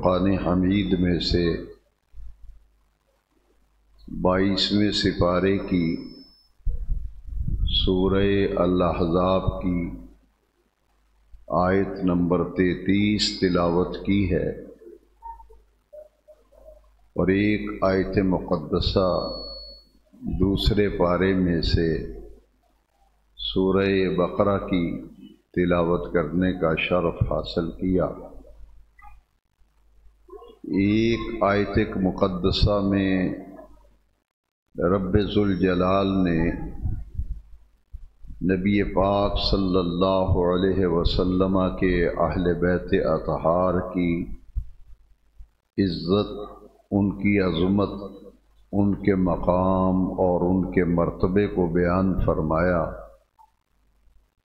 فرقان حمید میں سے 22ویں سپارے کی سورہ الاحزاب کی آیت نمبر 33 تلاوت کی ہے، اور ایک آیت مقدسہ دوسرے پارے میں سے سورہ بقرہ کی تلاوت کرنے کا شرف حاصل کیا۔ ایک آیت مقدسہ میں رب ذوالجلال نے نبی پاک صلی اللہ علیہ وسلم کے اہل بیت اطہار کی عزت، ان کی عظمت، ان کے مقام اور ان کے مرتبے کو بیان فرمایا،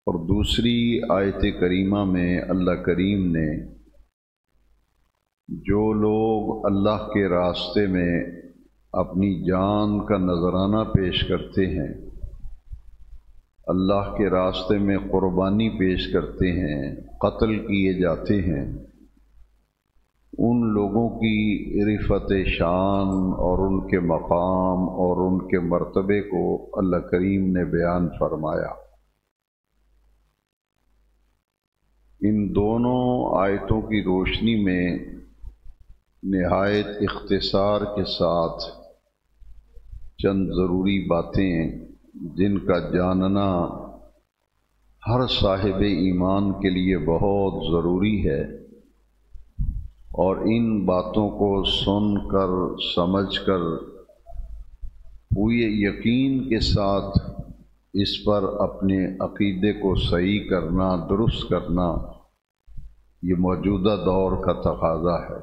اور دوسری آیت کریمہ میں اللہ کریم نے جو لوگ اللہ کے راستے میں اپنی جان کا نذرانہ پیش کرتے ہیں، اللہ کے راستے میں قربانی پیش کرتے ہیں، قتل کیے جاتے ہیں، ان لوگوں کی رفعت شان اور ان کے مقام اور ان کے مرتبے کو اللہ کریم نے بیان فرمایا۔ ان دونوں آیتوں کی روشنی میں نہایت اختصار کے ساتھ چند ضروری باتیں جن کا جاننا ہر صاحب ایمان کے لیے بہت ضروری ہے، اور ان باتوں کو سن کر سمجھ کر پورے یقین کے ساتھ اس پر اپنے عقیدے کو صحیح کرنا، درست کرنا، یہ موجودہ دور کا تقاضا ہے۔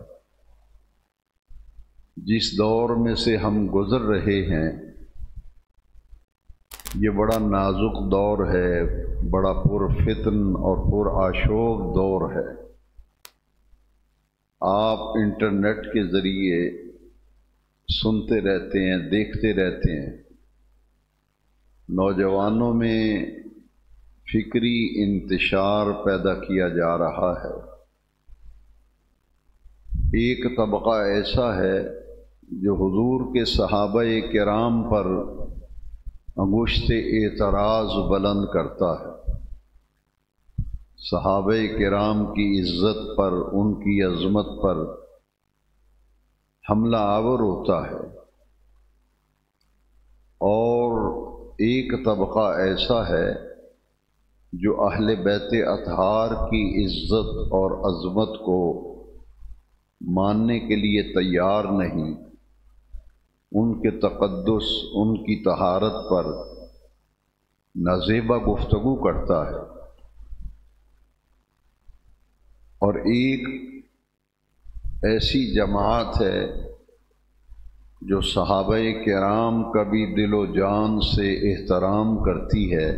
جس دور میں سے ہم گزر رہے ہیں یہ بڑا نازک دور ہے، بڑا پرفتن اور پرآشوب دور ہے۔ آپ انٹرنیٹ کے ذریعے سنتے رہتے ہیں، دیکھتے رہتے ہیں، نوجوانوں میں فکری انتشار پیدا کیا جا رہا ہے۔ ایک طبقہ ایسا ہے جو حضور کے صحابہ کرام پر انگشت اعتراض بلند کرتا ہے، صحابہ کرام کی عزت پر، ان کی عظمت پر حملہ آور ہوتا ہے، اور ایک طبقہ ایسا ہے جو اہل بیت اطہار کی عزت اور عظمت کو ماننے کے لیے تیار نہیں، ان کے تقدس، ان کی طہارت پر نازیبا گفتگو کرتا ہے۔ اور ایک ایسی جماعت ہے جو صحابہ کرام کا بھی دل و جان سے احترام کرتی ہے،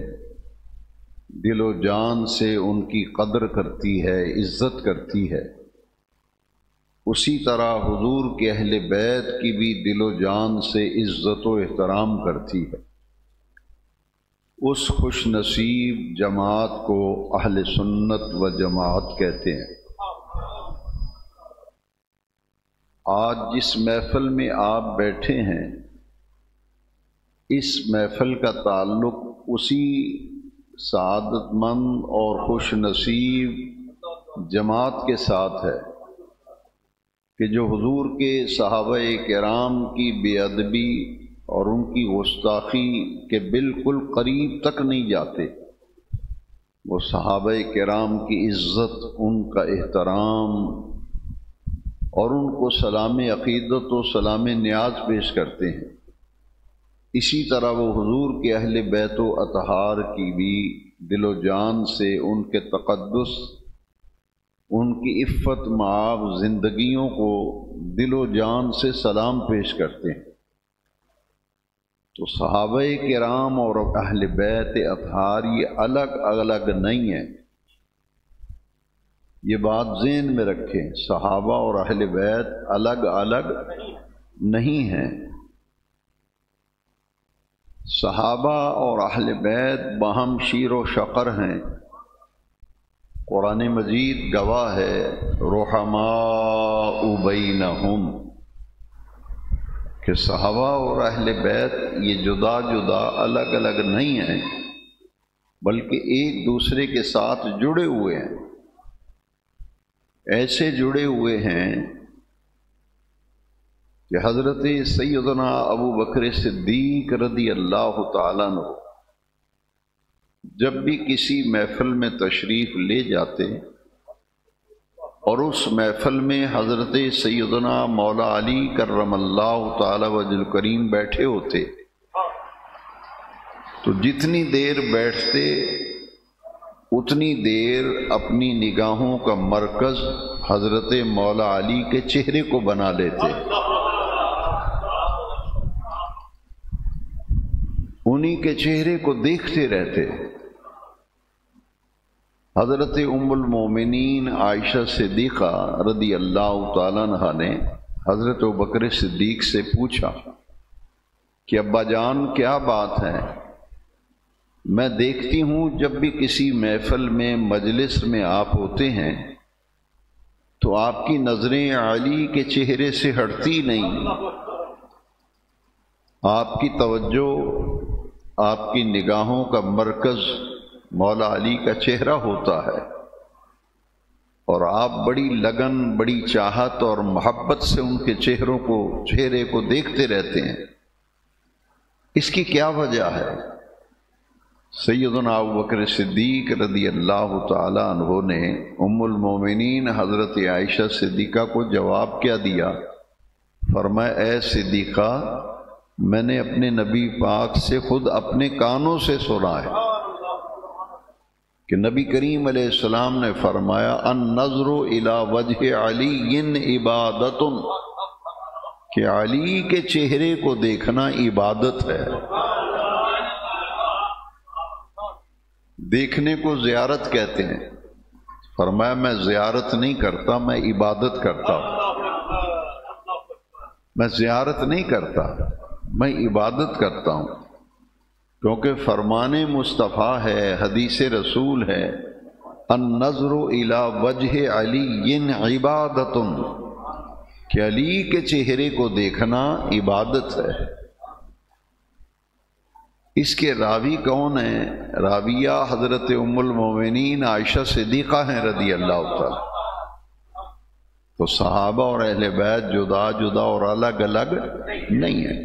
دل و جان سے ان کی قدر کرتی ہے، عزت کرتی ہے، اسی طرح حضور کے اہل بیت کی بھی دل و جان سے عزت و احترام کرتی ہے۔ اس خوش نصیب جماعت کو اہل سنت و جماعت کہتے ہیں۔ آج جس محفل میں آپ بیٹھے ہیں، اس محفل کا تعلق اسی سعادت مند اور خوش نصیب جماعت کے ساتھ ہے کہ جو حضور کے صحابہ کرام کی بے ادبی اور ان کی گستاخی کے بالکل قریب تک نہیں جاتے۔ وہ صحابہ کرام کی عزت، ان کا احترام اور ان کو سلام عقیدت و سلام نیاز پیش کرتے ہیں۔ اسی طرح وہ حضور کے اہل بیت و اطہار کی بھی دل و جان سے ان کے تقدس، ان کی عفت مآب زندگیوں کو دل و جان سے سلام پیش کرتے ہیں۔ تو صحابہ کرام اور اہل بیت اطہار یہ الگ الگ نہیں ہیں، یہ بات ذہن میں رکھیں، صحابہ اور اہل بیت الگ الگ نہیں ہیں۔ صحابہ اور اہل بیت باہم شیر و شقر ہیں۔ قرآن مجید گواہ ہے، رحماء بینہم، کہ صحابہ اور اہل بیت یہ جدا جدا الگ الگ نہیں ہیں، بلکہ ایک دوسرے کے ساتھ جڑے ہوئے ہیں، ایسے جڑے ہوئے ہیں کہ حضرت سیدنا ابو بکر صدیق رضی اللہ تعالیٰ عنہ جب بھی کسی محفل میں تشریف لے جاتے اور اس محفل میں حضرت سیدنا مولا علی کرم اللہ تعالی وجہ الکریم بیٹھے ہوتے تو جتنی دیر بیٹھتے اتنی دیر اپنی نگاہوں کا مرکز حضرت مولا علی کے چہرے کو بنا لیتے، انہی کے چہرے کو دیکھتے رہتے۔ حضرت ام المومنین عائشہ صدیقہ رضی اللہ تعالیٰ عنہ نے حضرت ابوبکر صدیق سے پوچھا کہ ابا جان کیا بات ہے؟ میں دیکھتی ہوں جب بھی کسی محفل میں مجلس میں آپ ہوتے ہیں تو آپ کی نظریں علی کے چہرے سے ہٹتی نہیں، آپ کی توجہ، آپ کی نگاہوں کا مرکز مولا علی کا چہرہ ہوتا ہے، اور آپ بڑی لگن، بڑی چاہت اور محبت سے ان کے چہرے کو دیکھتے رہتے ہیں، اس کی کیا وجہ ہے؟ سیدنا ابوبکر صدیق رضی اللہ تعالی عنہ نے ام المومنین حضرت عائشہ صدیقہ کو جواب کیا دیا؟ فرمایا اے صدیقہ، میں نے اپنے نبی پاک سے خود اپنے کانوں سے سنا ہے کہ نبی کریم علیہ السلام نے فرمایا النظر الی وجہ علی عبادت، کہ علی کے چہرے کو دیکھنا عبادت ہے۔ دیکھنے کو زیارت کہتے ہیں، فرمایا میں زیارت نہیں کرتا، میں عبادت کرتا ہوں، میں زیارت نہیں کرتا، میں عبادت کرتا ہوں، کیونکہ فرمان مصطفیٰ ہے، حدیث رسول ہے، النظر الی وجہ علی عبادت، کہ علی کے چہرے کو دیکھنا عبادت ہے۔ اس کے راوی کون ہیں؟ راویہ حضرت ام المومنین عائشہ صدیقہ ہیں رضی اللہ تعالی۔ تو صحابہ اور اہل بیت جدا جدا اور الگ الگ نہیں ہیں۔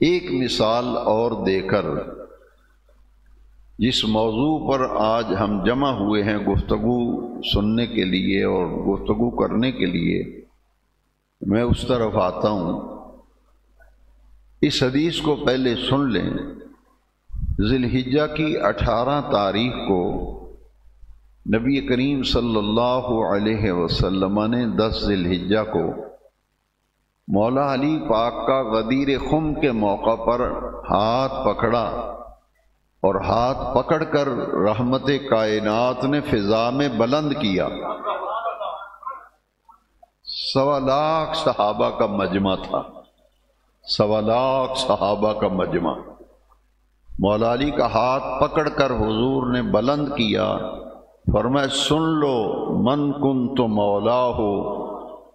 ایک مثال اور دے کر جس موضوع پر آج ہم جمع ہوئے ہیں گفتگو سننے کے لیے اور گفتگو کرنے کے لیے، میں اس طرف آتا ہوں۔ اس حدیث کو پہلے سن لیں۔ ذی الحجہ کی 18 تاریخ کو نبی کریم صلی اللہ علیہ وسلم نے 10 ذی الحجہ کو مولا علی پاک کا غدیر خم کے موقع پر ہاتھ پکڑا، اور ہاتھ پکڑ کر رحمت کائنات نے فضا میں بلند کیا۔ 1.25 لاکھ صحابہ کا مجمع تھا، 1.25 لاکھ صحابہ کا مجمع۔ مولا علی کا ہاتھ پکڑ کر حضور نے بلند کیا، فرمایا سن لو، من کنت مولاہ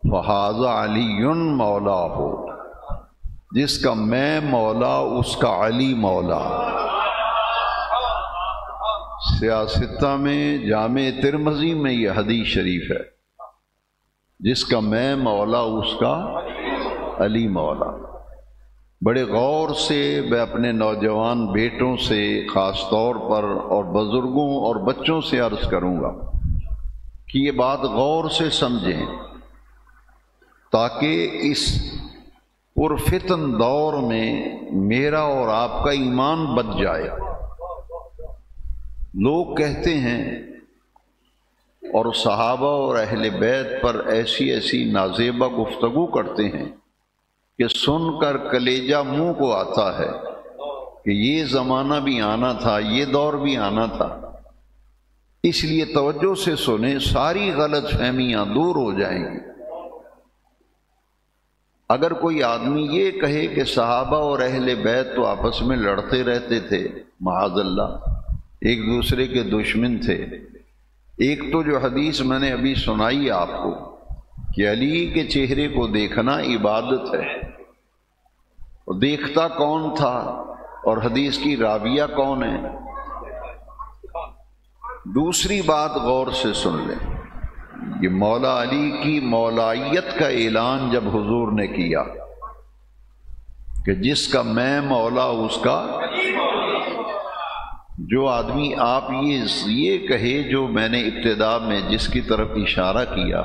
فہذا علی مولاہ، جس کا میں مولا اس کا علی مولا۔ سیاستہ میں جامع ترمذی میں یہ حدیث شریف ہے، جس کا میں مولا اس کا علی مولا۔ بڑے غور سے میں اپنے نوجوان بیٹوں سے خاص طور پر اور بزرگوں اور بچوں سے عرض کروں گا کہ یہ بات غور سے سمجھیں، تاکہ اس پرفتن دور میں میرا اور آپ کا ایمان بچ جائے۔ لوگ کہتے ہیں اور صحابہ اور اہل بیت پر ایسی ایسی نازیبہ گفتگو کرتے ہیں کہ سن کر کلیجہ منہ کو آتا ہے کہ یہ زمانہ بھی آنا تھا، یہ دور بھی آنا تھا۔ اس لیے توجہ سے سنیں، ساری غلط فہمیاں دور ہو جائیں گی۔ اگر کوئی آدمی یہ کہے کہ صحابہ اور اہل بیت تو آپس میں لڑتے رہتے تھے، معاذ اللہ، ایک دوسرے کے دشمن تھے، ایک تو جو حدیث میں نے ابھی سنائی آپ کو کہ علی کے چہرے کو دیکھنا عبادت ہے. اور دیکھتا کون تھا اور حدیث کی راویہ کون ہے؟ دوسری بات غور سے سن لیں. یہ مولا علی کی مولائیت کا اعلان جب حضور نے کیا کہ جس کا میں مولا اس کا، جو آدمی آپ یہ کہے جو میں نے ابتدا میں جس کی طرف اشارہ کیا،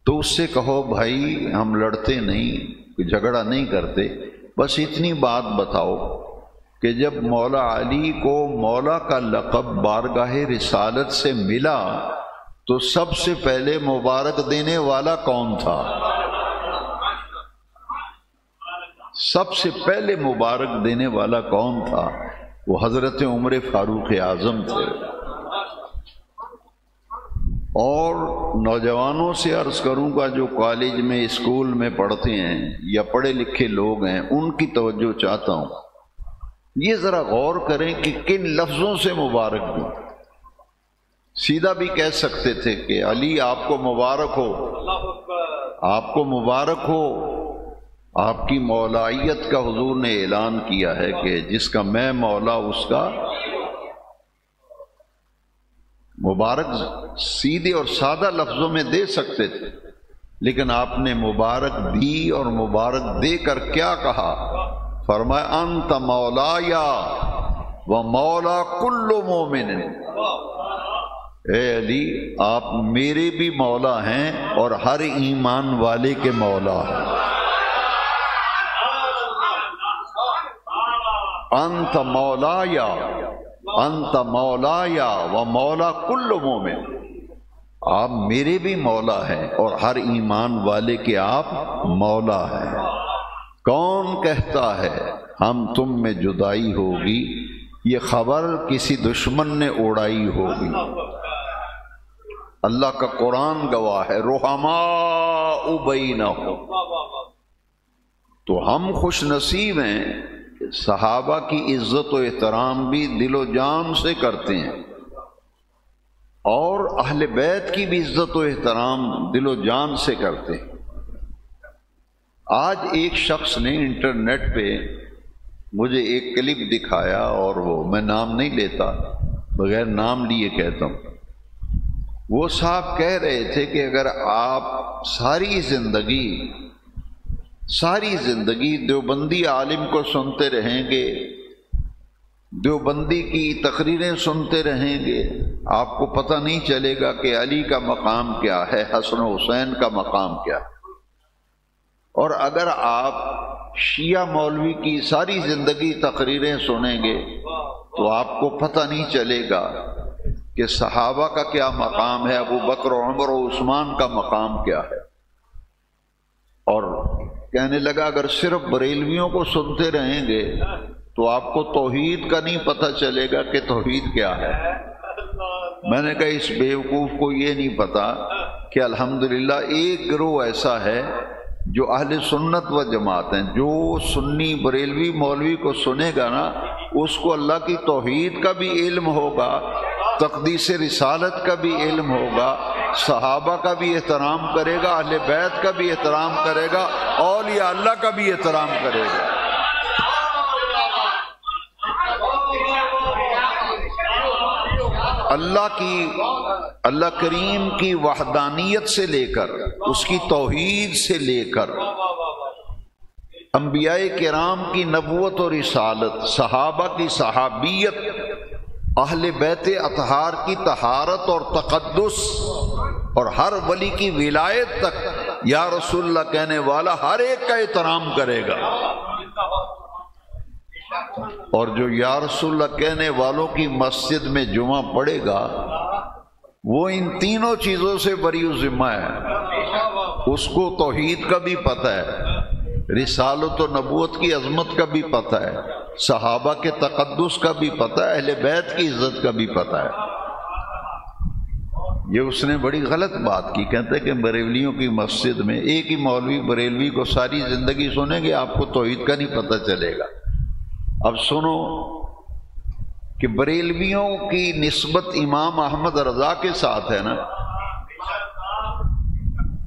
تو اس سے کہو بھائی ہم لڑتے نہیں، جھگڑا نہیں کرتے، بس اتنی بات بتاؤ کہ جب مولا علی کو مولا کا لقب بارگاہ رسالت سے ملا تو سب سے پہلے مبارک دینے والا کون تھا؟ سب سے پہلے مبارک دینے والا کون تھا؟ وہ حضرت عمر فاروق اعظم تھے. اور نوجوانوں سے عرض کروں گا جو کالج میں اسکول میں پڑھتے ہیں یا پڑھے لکھے لوگ ہیں، ان کی توجہ چاہتا ہوں. یہ ذرا غور کریں کہ کن لفظوں سے مبارک دوں. سیدھا بھی کہہ سکتے تھے کہ علی آپ کو مبارک ہو، آپ کو مبارک ہو. آپ کی مولائیت کا حضور نے اعلان کیا ہے کہ جس کا میں مولا اس کا مبارک. سیدھے اور سادہ لفظوں میں دے سکتے تھے، لیکن آپ نے مبارک دی اور مبارک دے کر کیا کہا؟ فرمایا انت مولایا و مولا کل مومن. اے علی آپ میرے بھی مولا ہیں اور ہر ایمان والے کے مولا ہیں. انت مولایا، انت مولایا و مولا کل مومن. آپ میرے بھی مولا ہیں اور ہر ایمان والے کے آپ مولا ہیں. کون کہتا ہے ہم تم میں جدائی ہوگی؟ یہ خبر کسی دشمن نے اڑائی ہوگی. اللہ کا قرآن گواہ ہے، رحماء بینہم. تو ہم خوش نصیب ہیں، صحابہ کی عزت و احترام بھی دل و جان سے کرتے ہیں، اور اہل بیت کی بھی عزت و احترام دل و جان سے کرتے ہیں. آج ایک شخص نے انٹرنیٹ پہ مجھے ایک کلپ دکھایا، اور وہ میں نام نہیں لیتا، بغیر نام لیے کہتا ہوں. وہ صاحب کہہ رہے تھے کہ اگر آپ ساری زندگی دیوبندی عالم کو سنتے رہیں گے، دیوبندی کی تقریریں سنتے رہیں گے، آپ کو پتہ نہیں چلے گا کہ علی کا مقام کیا ہے، حسن و حسین کا مقام کیا ہے. اور اگر آپ شیعہ مولوی کی ساری زندگی تقریریں سنیں گے تو آپ کو پتہ نہیں چلے گا کہ صحابہ کا کیا مقام ہے، ابو بکر و عمر و عثمان کا مقام کیا ہے. اور کہنے لگا اگر صرف بریلویوں کو سنتے رہیں گے تو آپ کو توحید کا نہیں پتہ چلے گا کہ توحید کیا ہے. میں نے کہا اس بیوقوف کو یہ نہیں پتا کہ الحمدللہ ایک گروہ ایسا ہے جو اہل سنت و جماعت ہیں. جو سنی بریلوی مولوی کو سنے گا نا، اس کو اللہ کی توحید کا بھی علم ہوگا، تقدیس رسالت کا بھی علم ہوگا، صحابہ کا بھی احترام کرے گا، اہل بیت کا بھی احترام کرے گا، اولیاء اللہ کا بھی احترام کرے گا. اللہ کریم کی وحدانیت سے لے کر، اس کی توحید سے لے کر، انبیاء کرام کی نبوت اور رسالت، صحابہ کی صحابیت، اہل بیت اطہار کی طہارت اور تقدس، اور ہر ولی کی ولایت تک یا رسول اللہ کہنے والا ہر ایک کا احترام کرے گا. اور جو یا رسول اللہ کہنے والوں کی مسجد میں جمعہ پڑے گا وہ ان تینوں چیزوں سے بری ذمہ ہے. اس کو توحید کا بھی پتہ ہے، رسالت و نبوت کی عظمت کا بھی پتہ ہے، صحابہ کے تقدس کا بھی پتہ ہے، اہل بیت کی عزت کا بھی پتہ ہے. یہ اس نے بڑی غلط بات کی. کہتے کہ بریلویوں کی مسجد میں ایک ہی مولوی بریلوی کو ساری زندگی سنیں گے، آپ کو توحید کا نہیں پتہ چلے گا. اب سنو کہ بریلویوں کی نسبت امام احمد رضا کے ساتھ ہے نا.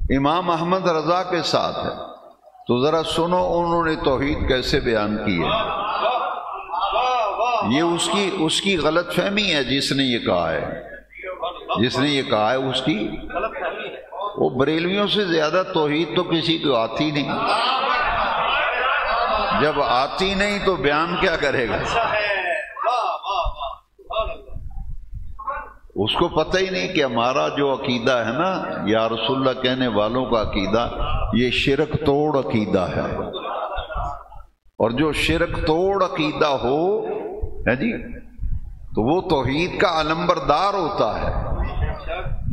امام احمد رضا کے ساتھ ہے۔ تو ذرا سنو انہوں نے توحید کیسے بیان کی ہے۔ یہ اس کی غلط فہمی ہے جس نے یہ کہا ہے، جس نے یہ کہا ہے اس کی وہ بریلویوں سے زیادہ توحید تو کسی کو آتی نہیں، جب آتی نہیں تو بیان کیا کرے گا؟ اس کو پتہ ہی نہیں کہ ہمارا جو عقیدہ ہے نا یا رسول اللہ کہنے والوں کا عقیدہ، یہ شرک توڑ عقیدہ ہے، اور جو شرک توڑ عقیدہ ہو ہے جی تو وہ توحید کا علمبردار ہوتا ہے۔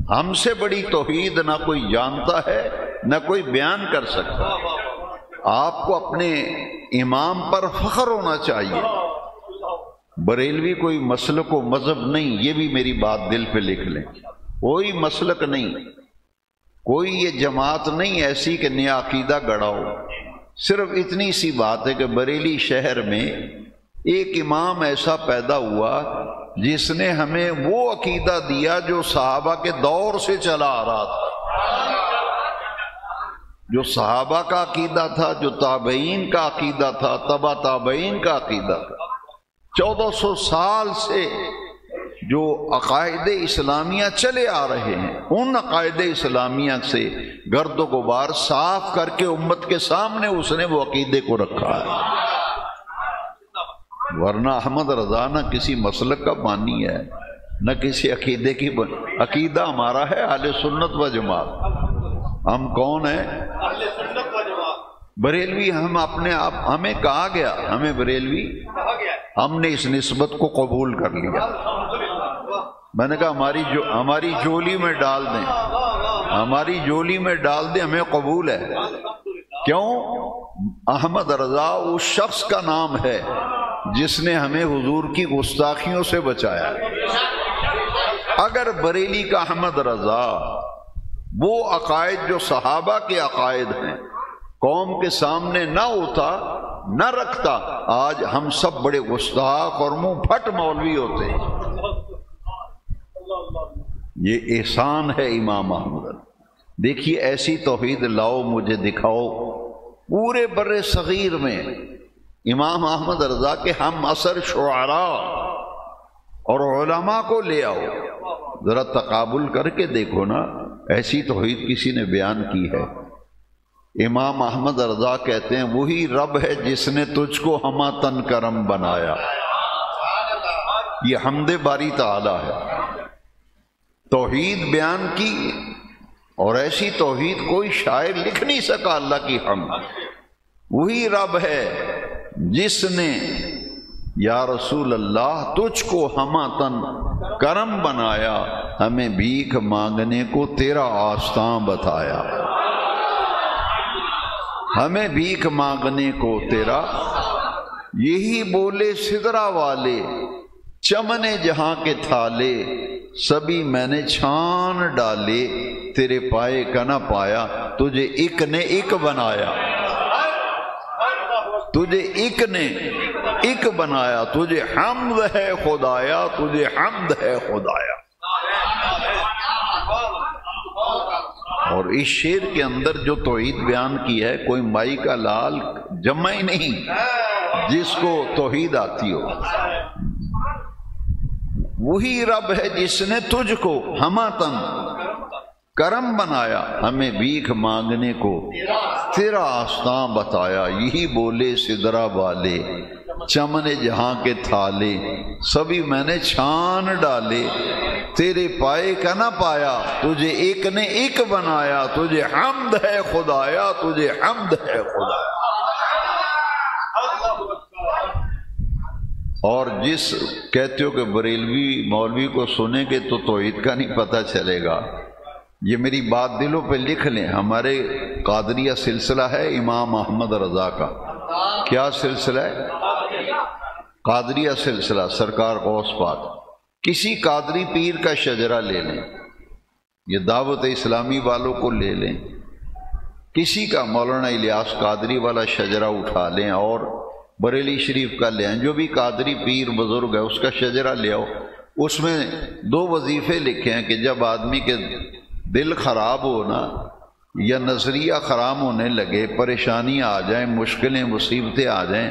ہم سے بڑی توحید نہ کوئی جانتا ہے نہ کوئی بیان کر سکتا۔ آپ کو اپنے امام پر فخر ہونا چاہیے۔ بریلوی کوئی مسلک و مذہب نہیں، یہ بھی میری بات دل پہ لکھ لیں، کوئی مسلک نہیں، کوئی یہ جماعت نہیں ایسی کہ نیا عقیدہ گڑاؤ۔ صرف اتنی سی بات ہے کہ بریلی شہر میں ایک امام ایسا پیدا ہوا جس نے ہمیں وہ عقیدہ دیا جو صحابہ کے دور سے چلا آ رہا تھا، جو صحابہ کا عقیدہ تھا، جو تابعین کا عقیدہ تھا، تبع تابعین کا عقیدہ تھا۔ 1400 سال سے جو عقائد اسلامیہ چلے آ رہے ہیں، ان عقائد اسلامیہ سے گرد و غبار صاف کر کے امت کے سامنے اس نے وہ عقیدے کو رکھا ہے۔ ورنہ احمد رضا نہ کسی مسلک کا بانی ہے نہ کسی عقیدے کی عقیدہ ہمارا ہے اہل سنت و جماعت۔ ہم کون ہیں؟ اہل سنت و جماعت۔ بریلوی ہم اپنے آپ، ہمیں کہا گیا، ہمیں بریلوی، ہم نے اس نسبت کو قبول کر لیا۔ میں نے کہا ہماری جولی میں ڈال دیں، ہماری جولی میں ڈال دیں، ہمیں قبول ہے۔ کیوں؟ احمد رضا اس شخص کا نام ہے جس نے ہمیں حضور کی گستاخیوں سے بچایا۔ اگر بریلی کا احمد رضا وہ عقائد جو صحابہ کے عقائد ہیں قوم کے سامنے نہ ہوتا، نہ رکھتا، آج ہم سب بڑے گستاخ اور منہ پھٹ مولوی ہوتے۔ یہ احسان ہے امام احمد۔ دیکھیے ایسی توحید لاؤ، مجھے دکھاؤ پورے بر صغیر میں امام احمد رضا کے ہم عصر شعراء اور علماء کو لے آؤ، ذرا تقابل کر کے دیکھو نا، ایسی توحید کسی نے بیان کی ہے؟ امام احمد رضا کہتے ہیں وہی رب ہے جس نے تجھ کو ہمہ تن کرم بنایا۔ یہ حمد باری تعالی ہے۔ توحید بیان کی، اور ایسی توحید کوئی شاعر لکھ نہیں سکا اللہ کی حمد۔ وہی رب ہے جس نے یا رسول اللہ تجھ کو ہمہ تن کرم بنایا، ہمیں بھیک مانگنے کو تیرا آستاں بتایا، ہمیں بھیک مانگنے کو تیرا۔ یہی بولے سدرا والے چمن جہاں کے تھالے، سبھی میں نے چھان ڈالے، تیرے پائے کا نہ پایا، تجھے ایک نے ایک بنایا، تجھے ایک نے ایک بنایا، تجھے حمد ہے خدایا، تجھے حمد ہے خدایا۔ اور اس شعر کے اندر جو توحید بیان کی ہے، کوئی مائی کا لال جمع ہی نہیں جس کو توحید آتی ہو۔ وہی رب ہے جس نے تجھ کو ہمہ تن کرم بنایا، ہمیں بھیک مانگنے کو تیرا آستاں بتایا۔ یہی بولے سدرا والے چمن جہاں کے تھالے، سبھی میں نے چھان ڈالے، تیرے پائے کا نہ پایا، تجھے ایک نے ایک بنایا، تجھے حمد ہے خدایا، تجھے حمد ہے خدایا۔ اور جس کہتے ہو کہ بریلوی مولوی کو سنیں گے تو توحید کا نہیں پتہ چلے گا، یہ میری بات دلوں پہ لکھ لیں۔ ہمارے قادریہ سلسلہ ہے امام احمد رضا کا۔ کیا سلسلہ ہے؟ قادریہ سلسلہ، سرکار غوث پاک۔ کسی قادری پیر کا شجرہ لے لیں، یہ دعوت اسلامی والوں کو لے لیں، کسی کا مولانا الیاس قادری والا شجرہ اٹھا لیں، اور بریلی شریف کا لے آئیں، جو بھی قادری پیر بزرگ ہے اس کا شجرہ لے آؤ۔ اس میں 2 وظیفے لکھے ہیں کہ جب آدمی کے دل خراب ہو نا یا نظریہ خراب ہونے لگے، پریشانیاں آ جائیں، مشکلیں مصیبتیں آ جائیں،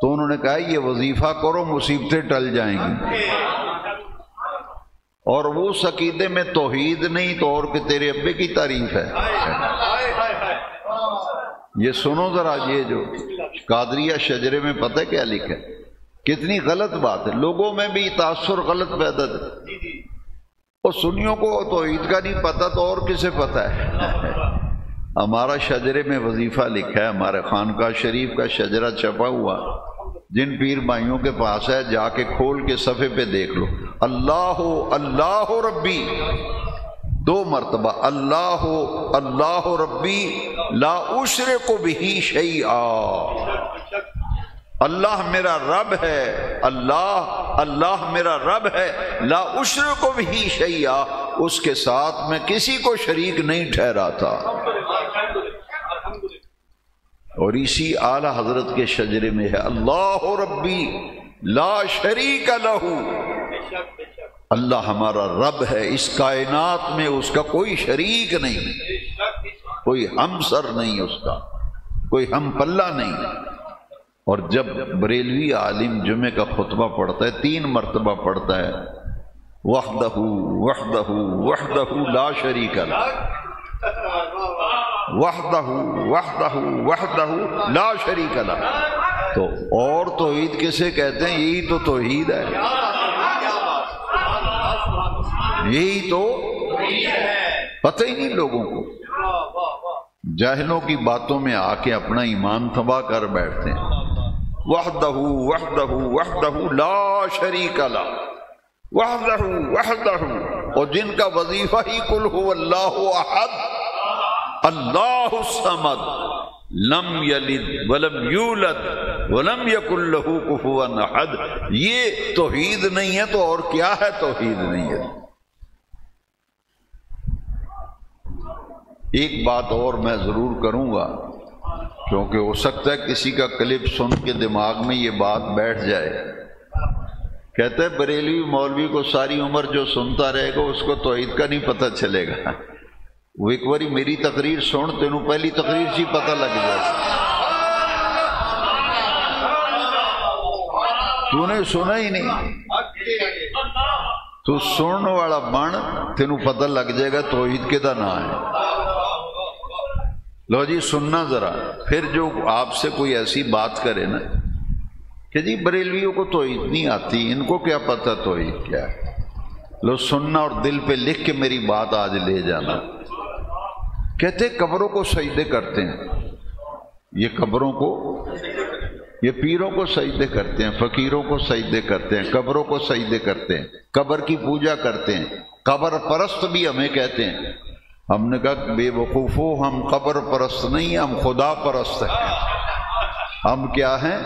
تو انہوں نے کہا یہ وظیفہ کرو، مصیبتیں ٹل جائیں گی۔ اور وہ عقیدے میں توحید نہیں تو اور کہ تیرے ابے کی تعریف ہے۔ یہ سنو ذرا، یہ جو قادریہ شجرے میں پتہ کیا لکھا ہے؟ کتنی غلط بات ہے، لوگوں میں بھی تاثر غلط پیدا ہے۔ اور سنیوں کو توحید کا نہیں پتہ تو اور کسے پتہ ہے؟ ہمارا شجرے میں وظیفہ لکھا ہے، ہمارے خانقاہ شریف کا شجرہ چھپا ہوا، جن پیر بھائیوں کے پاس ہے جا کے کھول کے صفحے پہ دیکھ لو۔ اللہ اللہ ربی 2 مرتبہ، اللہ اللہ ربی لا اشرک بہ شیئا، اللہ میرا رب ہے، اللہ اللہ میرا رب ہے، لا اشرک بہ شیئا، اس کے ساتھ میں کسی کو شریک نہیں ٹھہراتا۔ اور اسی اعلیٰ حضرت کے شجرے میں ہے اللہ ربی لا شریک لہ، اللہ ہمارا رب ہے، اس کائنات میں اس کا کوئی شریک نہیں، کوئی ہمسر نہیں، اس کا کوئی ہم پلہ نہیں۔ اور جب بریلوی عالم جمعے کا خطبہ پڑھتا ہے 3 مرتبہ پڑھتا ہے وحدہ وحدہ وحدہ لا شریک لہ، وحدہ وحدہ وحدہ لا شریک لہ، تو اور توحید کسے کہتے ہیں؟ یہی تو توحید ہے، یہی تو پتہ ہی نہیں لوگوں کو، جاہلوں کی باتوں میں آ کے اپنا ایمان تباہ کر بیٹھتے ہیں۔ وحدہ وحدہ وحدہ لا شریک لہ، وحدہ وحدہ، اور جن کا وظیفہ ہی قل هو اللہ احد اللہ الصمد لم یلد ولم یولد ولم یکن لہ کفوا احد، یہ توحید نہیں ہے تو اور کیا ہے؟ توحید نہیں ہے۔ ایک بات اور میں ضرور کروں گا، کیونکہ ہو سکتا ہے کسی کا کلپ سن کے دماغ میں یہ بات بیٹھ جائے۔ کہتے ہیں بریلوی مولوی کو ساری عمر جو سنتا رہے گا اس کو توحید کا نہیں پتہ چلے گا۔ وہ ایک باری میری تقریر سن، تینوں پہلی تقریر سے پتہ لگ جائے، تو نے سنا ہی نہیں، تو سننے والا بن، تینوں پتہ لگ جائے گا توحید کے دا نہ ہے۔ لو جی سننا ذرا، پھر جو آپ سے کوئی ایسی بات کرے نا کہ جی بریلویوں کو توحید نہیں آتی، ان کو کیا پتہ توحید کیا ہے، لو سننا اور دل پہ لکھ کے میری بات آج لے جانا۔ کہتے قبروں کو سجدے کرتے ہیں، یہ قبروں کو، یہ پیروں کو سجدے کرتے ہیں، فقیروں کو سجدے کرتے ہیں، قبروں کو سجدے کرتے ہیں، قبر کی پوجا کرتے ہیں، قبر پرست بھی ہمیں کہتے ہیں۔ ہم نے کہا بے وقوفو، ہم قبر پرست نہیں، ہم خدا پرست ہیں۔ ہم کیا ہیں؟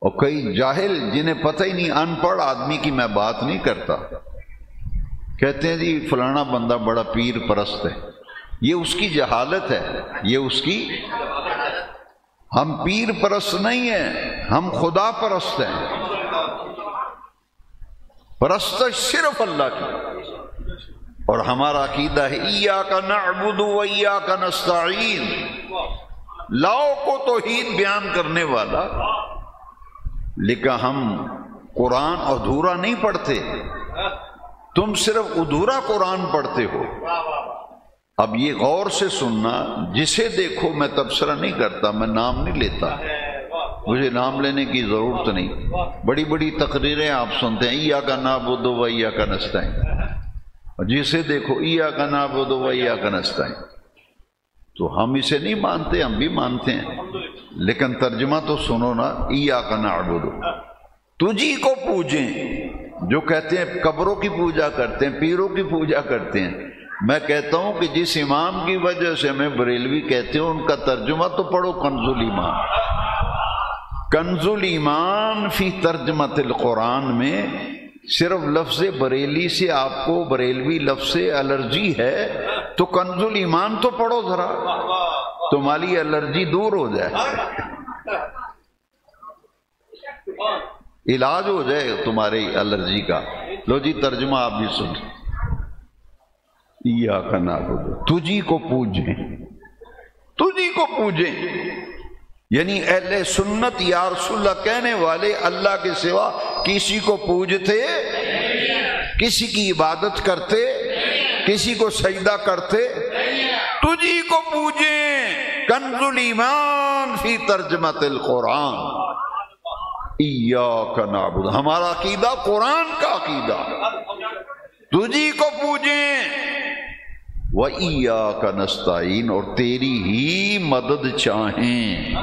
اور کئی جاہل جنہیں پتہ ہی نہیں، ان پڑھ آدمی کی میں بات نہیں کرتا، کہتے ہیں جی فلانا بندہ بڑا پیر پرست ہے، یہ اس کی جہالت ہے، یہ اس کی، ہم پیر پرست نہیں ہیں، ہم خدا پرست ہیں، پرست صرف اللہ کی۔ اور ہمارا عقیدہ ہے ایاک نعبد و ایاک نستعین، لاؤ کو توحید بیان کرنے والا، لیکن ہم قرآن ادھورا نہیں پڑھتے، تم صرف ادھورا قرآن پڑھتے ہو۔ اب یہ غور سے سننا، جسے دیکھو میں تبصرہ نہیں کرتا، میں نام نہیں لیتا، مجھے نام لینے کی ضرورت نہیں، بڑی بڑی تقریریں آپ سنتے ہیں ایاک نعبد و ایاک نستعین، جسے دیکھو ایاک نعبد و ایاک نستعین، تو ہم اسے نہیں مانتے، ہم بھی مانتے ہیں، لیکن ترجمہ تو سنو نا، ایاک نعبد، تجھی کو پوجیں، جو کہتے ہیں قبروں کی پوجا کرتے ہیں، پیروں کی پوجا کرتے ہیں۔ میں کہتا ہوں کہ جس امام کی وجہ سے ہمیں بریلوی کہتے ہیں، ان کا ترجمہ تو پڑھو کنز الایمان، کنز الایمان فی ترجمۃ القرآن میں صرف لفظ بریلی سے آپ کو بریلوی لفظ سے الرجی ہے تو کنز الایمان تو پڑھو ذرا، تمہاری الرجی دور ہو جائے، علاج ہو جائے تمہاری الرجی کا۔ لو جی ترجمہ آپ بھی سن، ایاک نعبد، تجھی کو پوجیں، تجھی کو پوجیں، یعنی اہل سنت یا رسول اللہ کہنے والے اللہ کے سوا کسی کو پوجتے، کسی کی عبادت کرتے، کسی کو سجدہ کرتے، تجھی کو پوجیں۔ کنز الایمان فی ترجمۃ القرآن، ایاک نعبد، ہمارا عقیدہ قرآن کا عقیدہ، تجھی کو پوجیں، وَإِيَّاكَ نَسْتَعِينُ، اور تیری ہی مدد چاہیں،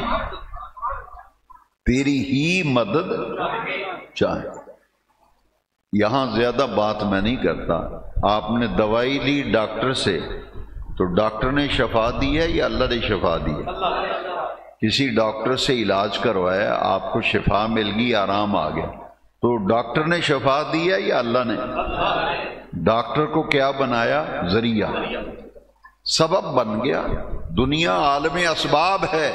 تیری ہی مدد چاہیں۔ یہاں زیادہ بات میں نہیں کرتا، آپ نے دوائی لی ڈاکٹر سے تو ڈاکٹر نے شفا دی ہے یا اللہ نے شفا دی ہے؟ کسی ڈاکٹر سے علاج کروایا، آپ کو شفا مل گئی، آرام آ گیا، تو ڈاکٹر نے شفا دی ہے یا اللہ نے؟ ڈاکٹر کو کیا بنایا؟ ذریعہ، سبب بن گیا۔ دنیا عالم اسباب ہے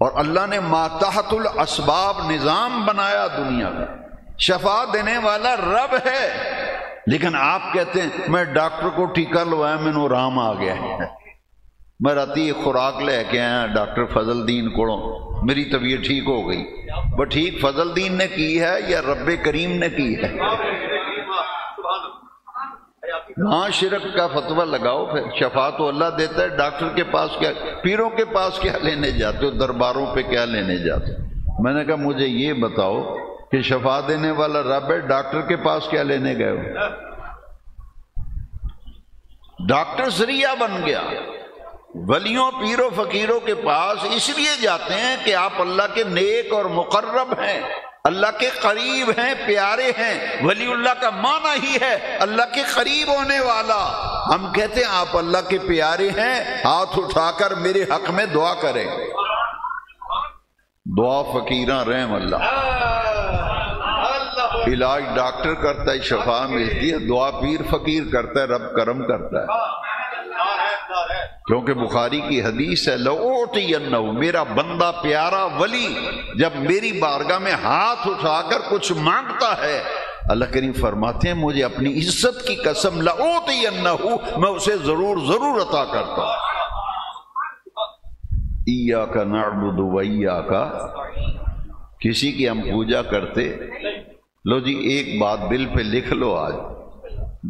اور اللہ نے ماتحت الاسباب نظام بنایا دنیا کا، شفا دینے والا رب ہے، لیکن آپ کہتے ہیں میں ڈاکٹر کو ٹیکہ لوایا میں نے آرام آ گیا ہے، میں راتی خوراک لے کے آیا ڈاکٹر فضل الدین کو، میری طبیعت ٹھیک ہو گئی۔ وہ ٹھیک فضل الدین نے کی ہے یا رب کریم نے کی ہے؟ ہاں شرک کا فتویٰ لگاؤ، پھر شفا تو اللہ دیتا ہے، ڈاکٹر کے پاس کیا، پیروں کے پاس کیا لینے جاتے ہو، درباروں پہ کیا لینے جاتے ہو؟ میں نے کہا مجھے یہ بتاؤ کہ شفا دینے والا رب ہے، ڈاکٹر کے پاس کیا لینے گئے ہو؟ ڈاکٹر ذریعہ بن گیا۔ ولیوں پیروں فقیروں کے پاس اس لیے جاتے ہیں کہ آپ اللہ کے نیک اور مقرب ہیں، اللہ کے قریب ہیں، پیارے ہیں۔ ولی اللہ کا معنی ہی ہے اللہ کے قریب ہونے والا۔ ہم کہتے ہیں آپ اللہ کے پیارے ہیں، ہاتھ اٹھا کر میرے حق میں دعا کریں۔ دعا فقیراں رحم اللہ، علاج ڈاکٹر کرتا ہے، شفا ملتی ہے، دعا پیر فقیر کرتا ہے، رب کرم کرتا ہے۔ کیونکہ بخاری کی حدیث ہے لَأُعْطِيَنَّهُ، میرا بندہ پیارا ولی جب میری بارگاہ میں ہاتھ اٹھا کر کچھ مانگتا ہے، اللہ کریم فرماتے ہیں مجھے اپنی عزت کی قسم لَأُعْطِيَنَّهُ، میں اسے ضرور عطا کرتا ہوں۔ ایاک نعبد وایاک، کسی کی ہم پوجا کرتے، لو جی ایک بات دل پہ لکھ لو، آج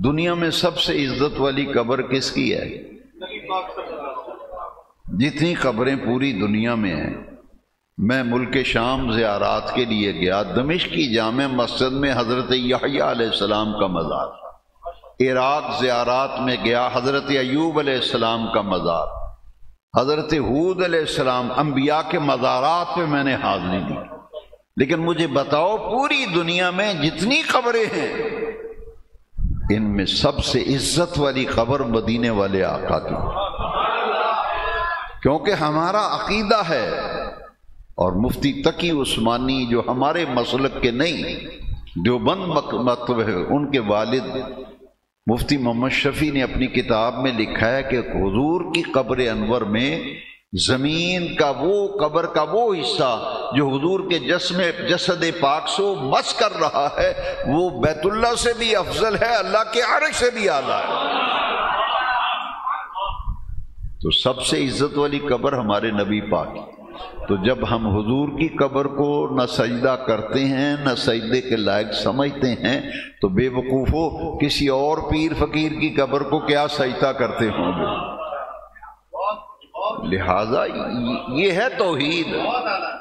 دنیا میں سب سے عزت والی قبر کس کی ہے؟ جتنی قبریں پوری دنیا میں ہیں، میں ملک شام زیارات کے لیے گیا، دمشق کی جامع مسجد میں حضرت یحییٰ علیہ السلام کا مزار، عراق زیارات میں گیا، حضرت ایوب علیہ السلام کا مزار، حضرت ہود علیہ السلام، انبیاء کے مزارات پہ میں نے حاضری دی۔ لیکن مجھے بتاؤ پوری دنیا میں جتنی قبریں ہیں، ان میں سب سے عزت والی قبر مدینے والے آقا کی، کیونکہ ہمارا عقیدہ ہے۔ اور مفتی تقی عثمانی جو ہمارے مسلک کے نہیں، دیوبند مکتب ہے، ان کے والد مفتی محمد شفیع نے اپنی کتاب میں لکھا ہے کہ حضور کی قبر انور میں زمین کا وہ قبر کا وہ حصہ جو حضور کے جسد پاک سے مس کر رہا ہے، وہ بیت اللہ سے بھی افضل ہے، اللہ کے عرش سے بھی اعلیٰ ہے۔ تو سب سے عزت والی قبر ہمارے نبی پاک۔ تو جب ہم حضور کی قبر کو نہ سجدہ کرتے ہیں نہ سجدے کے لائق سمجھتے ہیں تو بے وقوفو کسی اور پیر فقیر کی قبر کو کیا سجدہ کرتے ہوں گے؟ لہذا یہ ہے توحید،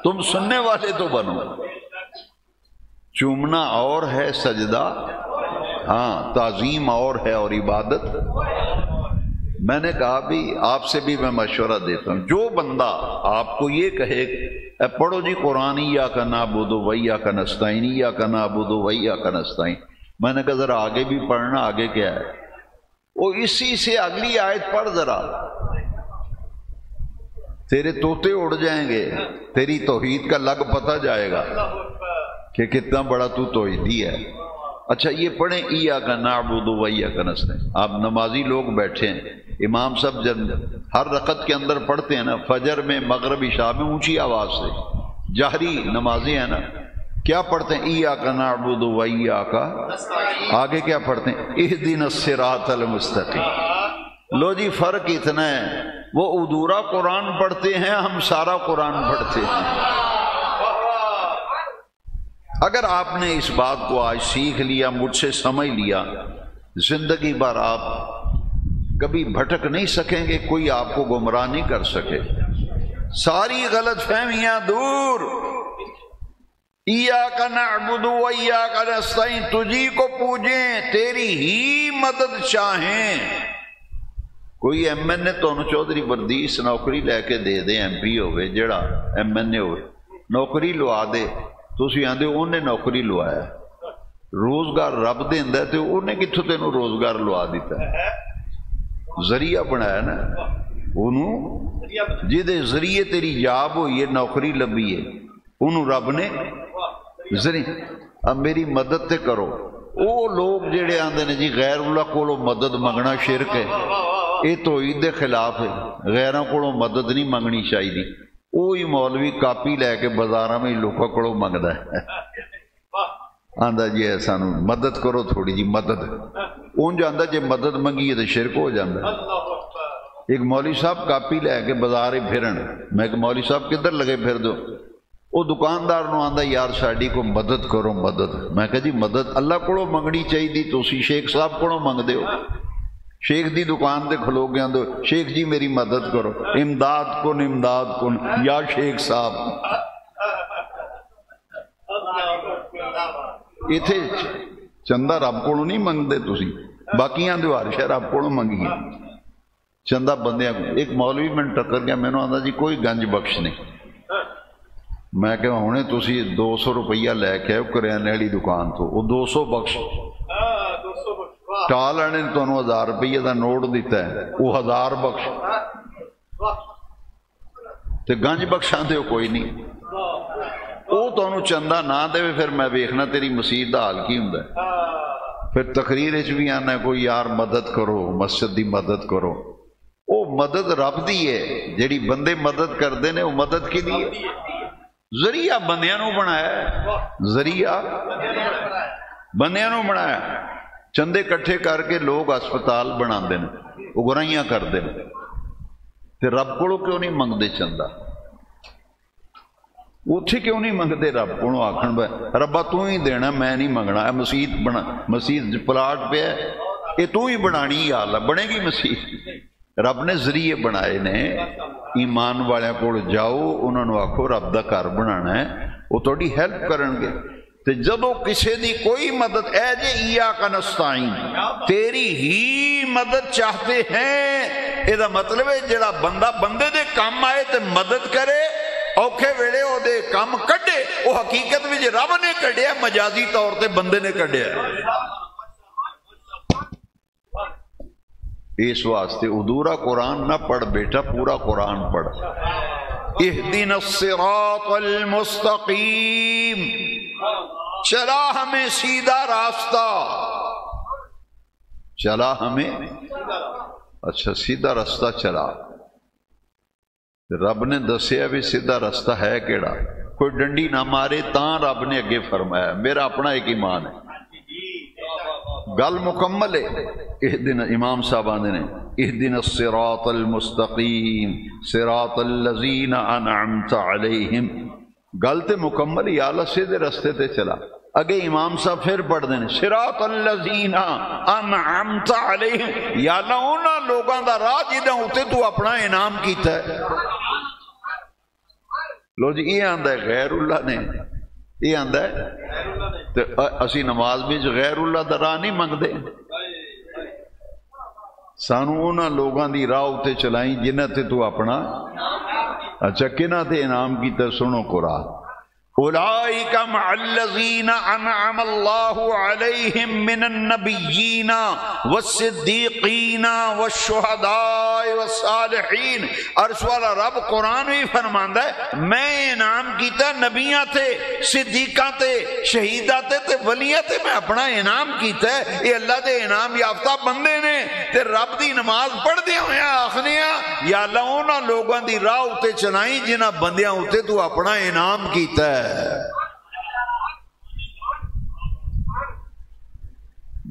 تم سننے والے تو بنو۔ چومنا اور ہے سجدہ، ہاں تعظیم اور ہے، اور عبادت۔ میں نے کہا بھی آپ سے بھی میں مشورہ دیتا ہوں، جو بندہ آپ کو یہ کہے اے پڑھو جی قرآن ایاک نعبد وایاک نستعین، ایاک نعبد وایاک نستعین، میں نے کہا ذرا آگے بھی پڑھنا، آگے کیا ہے؟ وہ اسی سے اگلی آیت پڑھ ذرا، تیرے طوطے اڑ جائیں گے، تیری توحید کا لگ پتہ جائے گا کہ کتنا بڑا تو توحیدی ہے۔ اچھا یہ پڑھیں ایاک نعبد وایاک نستعین۔ آپ نمازی لوگ بیٹھے ہیں، امام صاحب جب ہر رکعت کے اندر پڑھتے ہیں نا، فجر میں، مغرب، عشاء میں اونچی آواز سے، جہری نمازی ہیں نا، کیا پڑھتے ہیں؟ ایاک نعبد و ایاک، آگے کیا پڑھتے ہیں؟ اہدنا الصراط المستقیم۔ لو جی فرق اتنا ہے، وہ ادھورا قرآن پڑھتے ہیں، ہم سارا قرآن پڑھتے ہیں۔ اگر آپ نے اس بات کو آج سیکھ لیا، مجھ سے سمجھ لیا، زندگی بھر آپ کبھی بھٹک نہیں سکیں گے، کوئی آپ کو گمراہ نہیں کر سکے۔ ساری غلط فہمیاں دور۔ ایاک نعبد و ایاک نستعین، تجھی کو پوجیں، تیری ہی مدد چاہیں۔ کوئی ایم این اے تمہیں چودھری بردیس نوکری لے کے دے دے، ایم پی ہوئے جڑا ایم این اے ہوئے، نوکری لوا دے، تسی آندے انہیں نوکری لوایا۔ روزگار رب دیندا ہے تے انہیں کتھوں تینوں روزگار لوا دیتا ہے؟ ذریعہ بنایا نا انہوں، جہدے ذریعے تیری جاب ہوئی ہے، نوکری لبھی ہے، انہوں رب نے ذریعہ۔ اب میری مدد تے کرو۔ وہ لوگ جڑے آندے نے جی غیر اللہ کولو مدد منگنا شرک ہے، یہ توحید دے خلاف ہے، غیراں کولو مدد نہیں منگنی چاہیے۔ وہی مولوی کاپی لے کے بازاراں میں لوکاں کولو منگدا ہے، آندا جی سانو مدد کرو تھوڑی جی مدد۔ اون جاندا جے مدد منگی تو شرک ہو جاندا۔ ایک مولوی صاحب کاپی لے کے بازارے پھرن، میں کہ مولوی صاحب کدھر لگے پھر دو؟ وہ دکاندار نو آندا یار ساڈی کو مدد کرو مدد۔ میں کہا جی مدد اللہ کولو منگنی چاہیے، تسی شیخ صاحب کولو منگدے ہو۔ شیخ دی دکان تے کھلو گیا تو شیخ جی میری مدد کرو، امداد کن امداد کن یا شیخ صاحب۔ ایتھے چندہ رب کو نہیں منگتے تسی، باقیاں دے ہر شے رب کو منگیے، چندہ بندیاں کو۔ ایک مولوی میں ٹکر گیا، مینوں آندا جی کوئی گنج بخش نہیں۔ میں کہ ہونے تسی 200 روپیہ لے کے آؤ کریانے والی دکان تو، وہ 200 بخش ٹال آنے نے تمہیں 1000 روپیے کا نوٹ دیتا ہے، وہ 1000 بخش تے گنج بخشاں تے کوئی نہیں۔ وہ تمہیں چندہ نہ دے پھر میں ویکھنا تیری مسیت دا حال کی ہوندا ہے۔ پھر تقریر وچ بھی آنا کوئی یار مدد کرو، مسجد دی مدد کرو۔ وہ مدد رب دی ہے، جیڑی بندے مدد کردے نے وہ مدد کی دی ہے؟ ذریعہ بندیاں نو بنایا ہے، ذریعہ بندیاں نو بنایا۔ چندے کٹھے کر کے لوگ ہسپتال بنا دے، اگرائیاں کر دے، تے رب کو کیوں نہیں منگتے چندہ؟ اتھے کیوں نہیں منگتے رب کو؟ آخن بھائی ربا تو ہی دینا، میں نہیں منگنا۔ مسیت بنا، مسیت پلاٹ پہ ہے، یہ تو ہی بنانی، یا اللہ بنے گی مسیت؟ رب نے ذریعے بنائے نے۔ ایمان والے کو جاؤ، انہوں نے آکھو رب دا گھر بنانا ہے، وہ تھوڑی ہیلپ کرن گے۔ تے جدو کسی دی کوئی مدد، اے جے ایاک نستعین، تیری ہی مدد چاہتے ہیں، یہ مطلب ہے جڑا بندہ بندے دے کام آئے تے مدد کرے، اوکھے ویلے او دے کام کڈے، وہ حقیقت میں رب نے کڈیا، مجازی طور تے بندے نے کڈیا۔ اس واسطے ادھورا قرآن نہ پڑھ بیٹا، پورا قرآن پڑھ۔ اہدنا الصراط المستقیم، چلا ہمیں سیدھا راستہ، چلا ہمیں، اچھا سیدھا راستہ چلا۔ رب نے دسیا بھی سیدھا راستہ ہے کیڑا، کوئی ڈنڈی نہ مارے تاں رب نے اگے فرمایا۔ میرا اپنا ایک ایمان ہے، گل مکمل ہے۔ اہدنا، امام صاحب آندے نے اہدنا الصراط المستقیم صراط الذین انعمت علیہم، گل تے مکمل، یا اللہ سیدھے رستے تے چلا۔ اگے امام صاحب پھر پڑھ دیں صراط الذین انعمت علیہم، یا اللہ انہاں لوگاں دا راہ جداں اتے تو اپنا انعام کیتا ہے۔ لو جی یہ آندا ہے غیر اللہ نے، یہ آندا ہے اسی نماز بھی غیر اللہ دا راہ نہیں منگدے، سانو انہاں لوگاں دی راہ اتے چلائیں جنہاں تے تو اپنا، اچھا کنہاں تے انعام کیتا؟ سنو قرآن، اولئک مع الذین انعم اللہ علیہم من النبیین والصدیقین والشہداء والصالحین۔ عرش والا رب قرآن بھی فرماندا ہے میں انعام کیتا نبیاں تے، صدیقاں تے، شہیداں تے تے ولیاں تے، میں اپنا انعام کیتا ہے۔ یہ اللہ دے انعام یافتہ بندے نے، تے رب دی نماز پڑھ دے ہوئے آخنیاں یا اللہ انہاں لوگاں دی راہ اتے چلائیں جنہاں بندیاں اتے تو اپنا انعام کیتا ہے۔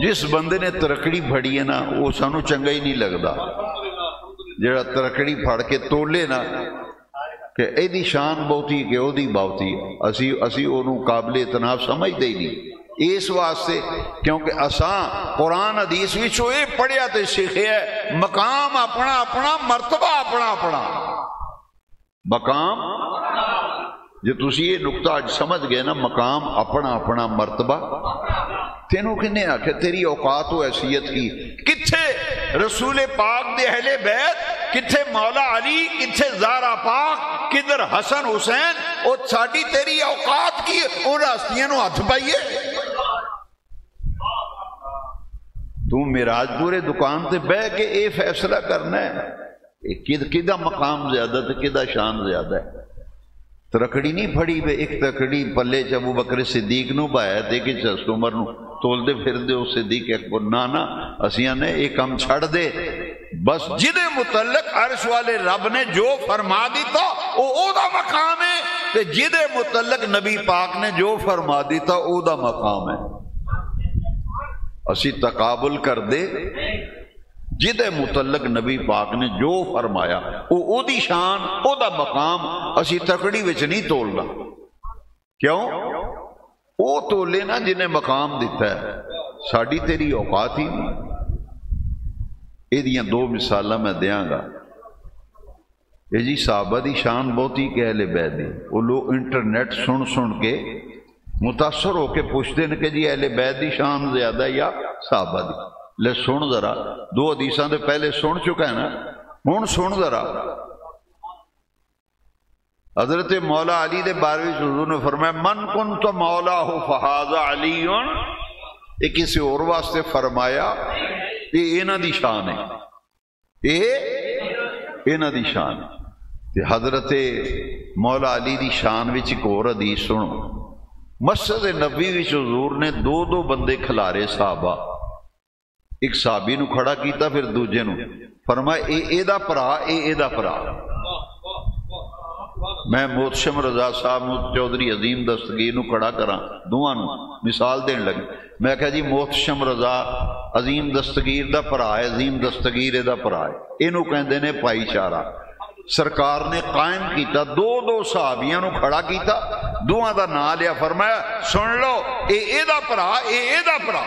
جس بندے نے ترکڑی پھڑی ہے نا وہ سانو چنگا ہی نہیں لگتا، جڑا ترکڑی پھڑ کے تولے نا کہ اے دی شان بہتی کہ او دی بہتی، اسی انہوں قابل اتناب سمجھتے ہی نہیں، اس واسطے کیونکہ اساں قرآن حدیث وچوں اے پڑھیا تے سیکھیا ہے مقام اپنا اپنا، مرتبہ اپنا اپنا، مقام جے تسی یہ نقطہ اج سمجھ گئے نا، مقام اپنا اپنا، مرتبہ تینوں کنے آکھے تیری اوقات و حیثیت کی، کتھے رسول پاک دے اہل بیت، کتھے مولا علی، کتھے زہرا پاک، کدھر حسن حسین، او ساڈی تیری اوقات کی، ان ہستیاں نو ہاتھ پائیے۔ تو معراج پورے دکان تے بہ کے اے فیصلہ کرنا ہے کدا مقام زیادہ تے کدا شان زیادہ ہے۔ ترکڑی نہیں پھڑی بے ایک ترکڑی پلے چ ابو بکر صدیق نو بایا تے کہ حضرت عمر نو تول دے پھر دے اس صدیق اکبر، نانا اسیاں نے ایک کم چھڑ دے، بس جدے متعلق عرش والے رب نے جو فرما دیتا او دا مقام ہے، تے جدے متعلق نبی پاک نے جو فرما دیتا او دا مقام ہے۔ اسی تقابل کر دے، جدے متعلق نبی پاک نے جو فرمایا او دی شان، او دا مقام اسی تکڑی وچ نہیں تولنا، کیوں؟ او تولے نا جنہیں مقام دیتا ہے، ساڑی تیری اوقات ہی نہیں۔ یہ دیاں دو مثالہ میں دیاں گا۔ یہ جی صحابہ دی شان بہتی کہ اہل بیت دی، وہ لوگ انٹرنیٹ سن کے متاثر ہو کے پوچھتے ہیں کہ جی اہل بیت دی شان زیادہ ہے یا صحابہ دی؟ لے سن ذرا، دو حدیثاں دے پہلے سن چکا ہے نا، ہن سن ذرا۔ حضرت مولا علی دے بارے میں حضور نے فرمایا من کنت مولا ہو فہذا علی، یہ کسی اور واسطے فرمایا، یہ انہاں دی شان ہے، یہ انہاں دی شان ہے۔ حضرت مولا علی دی شان وچ ایک اور حدیث سنو، مسجد نبوی وچ حضور نے دو بندے کھلارے صحابہ، ایک صحابی نو کھڑا کیتا پھر دوجے نو، فرمایا اے دا پرا، اے دا پرا۔ میں محتشم رضا صاحب چودھری عظیم دستگیر نو کھڑا کراں، دوواں نو مثال دین لگے، میں کہا جی محتشم رضا عظیم دستگیر دا پرا ہے، عظیم دستگیر دا پرا ہے، اینو کہندے نے بھائی چارہ۔ سرکار نے قائم کیتا، دو صحابیاں نو کھڑا کیتا، دوواں دا نام لیا، فرمایا سن لو اے دا پرا، اے دا پرا۔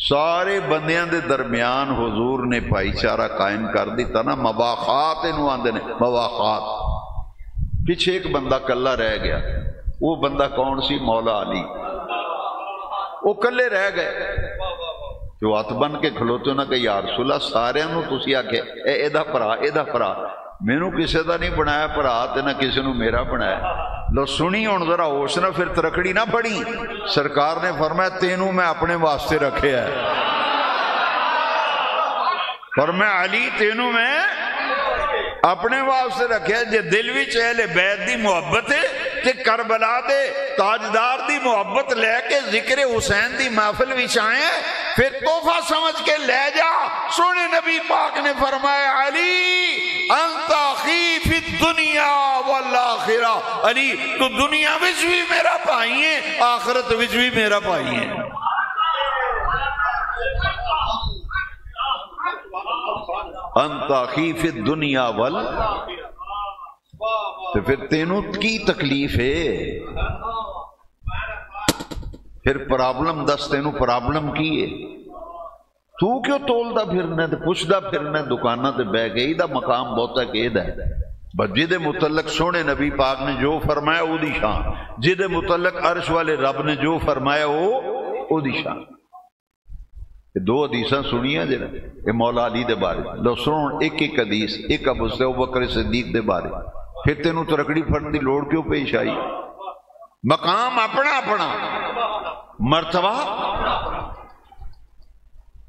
سارے بندیاں دے درمیان حضور نے بھائی چارہ قائم کر دیتا نا، مواخات انہوں آندے نے، مواخات۔ پیچھے ایک بندہ کلا رہ گیا، وہ بندہ کون سی؟ مولا علی۔ وہ کلے رہ گئے، جو ہاتھ بن کے کھلوتے نا کہ یا رسول اللہ سارے نو تسی آکھے اے دا پرا، اے دا پرا، مینوں کسے دا نہیں بنایا پرا تے نہ کسے نو میرا بنایا۔ لو سنی ہن ذرا ہوش نہ، پھر ترکڑی نہ پڑی۔ سرکار نے فرمایا تینوں میں اپنے واسطے رکھے ہے، فرمایا علی تینوں میں اپنے واسطے رکھے ہے۔ جے دل وچ اہل بیت دی محبت ہے تے کربلا دے تاجدار دی محبت لے کے ذکر حسین دی محفل وچ آئے، پھر تحفہ سمجھ کے لے جا۔ سونے نبی پاک نے فرمایا علی انت اخی فی الدنیا والآخرہ، علی تو دنیا وچ بھی میرا بھائی ہے، آخرت وچ بھی میرا بھائی ہے۔ انت اخی فی الدنیا تو پھر تینوں کی تکلیف ہے، پھر پرابلم دس، تینوں پرابلم کی ہے، تو کیوں تولدا پھرنا تے پوچھدا پھرنا دکاناں تے بہ گئی دا مقام بہتا کہ دا ہے۔ بس جدے متعلق سونے نبی پاک نے جو فرمایا او دی شان، جدے متعلق عرش والے رب نے جو فرمایا او دی شان۔ دو حدیثاں سنیاں جڑا یہ مولا علی دے بارے، لو سنو ایک ایک حدیث، ایک ابو بکر صدیق دے بارے، پھر تینوں ترکڑی پھڑن دی لوڑ کیوں پیش آئی؟ مقام اپنا اپنا، مرتبہ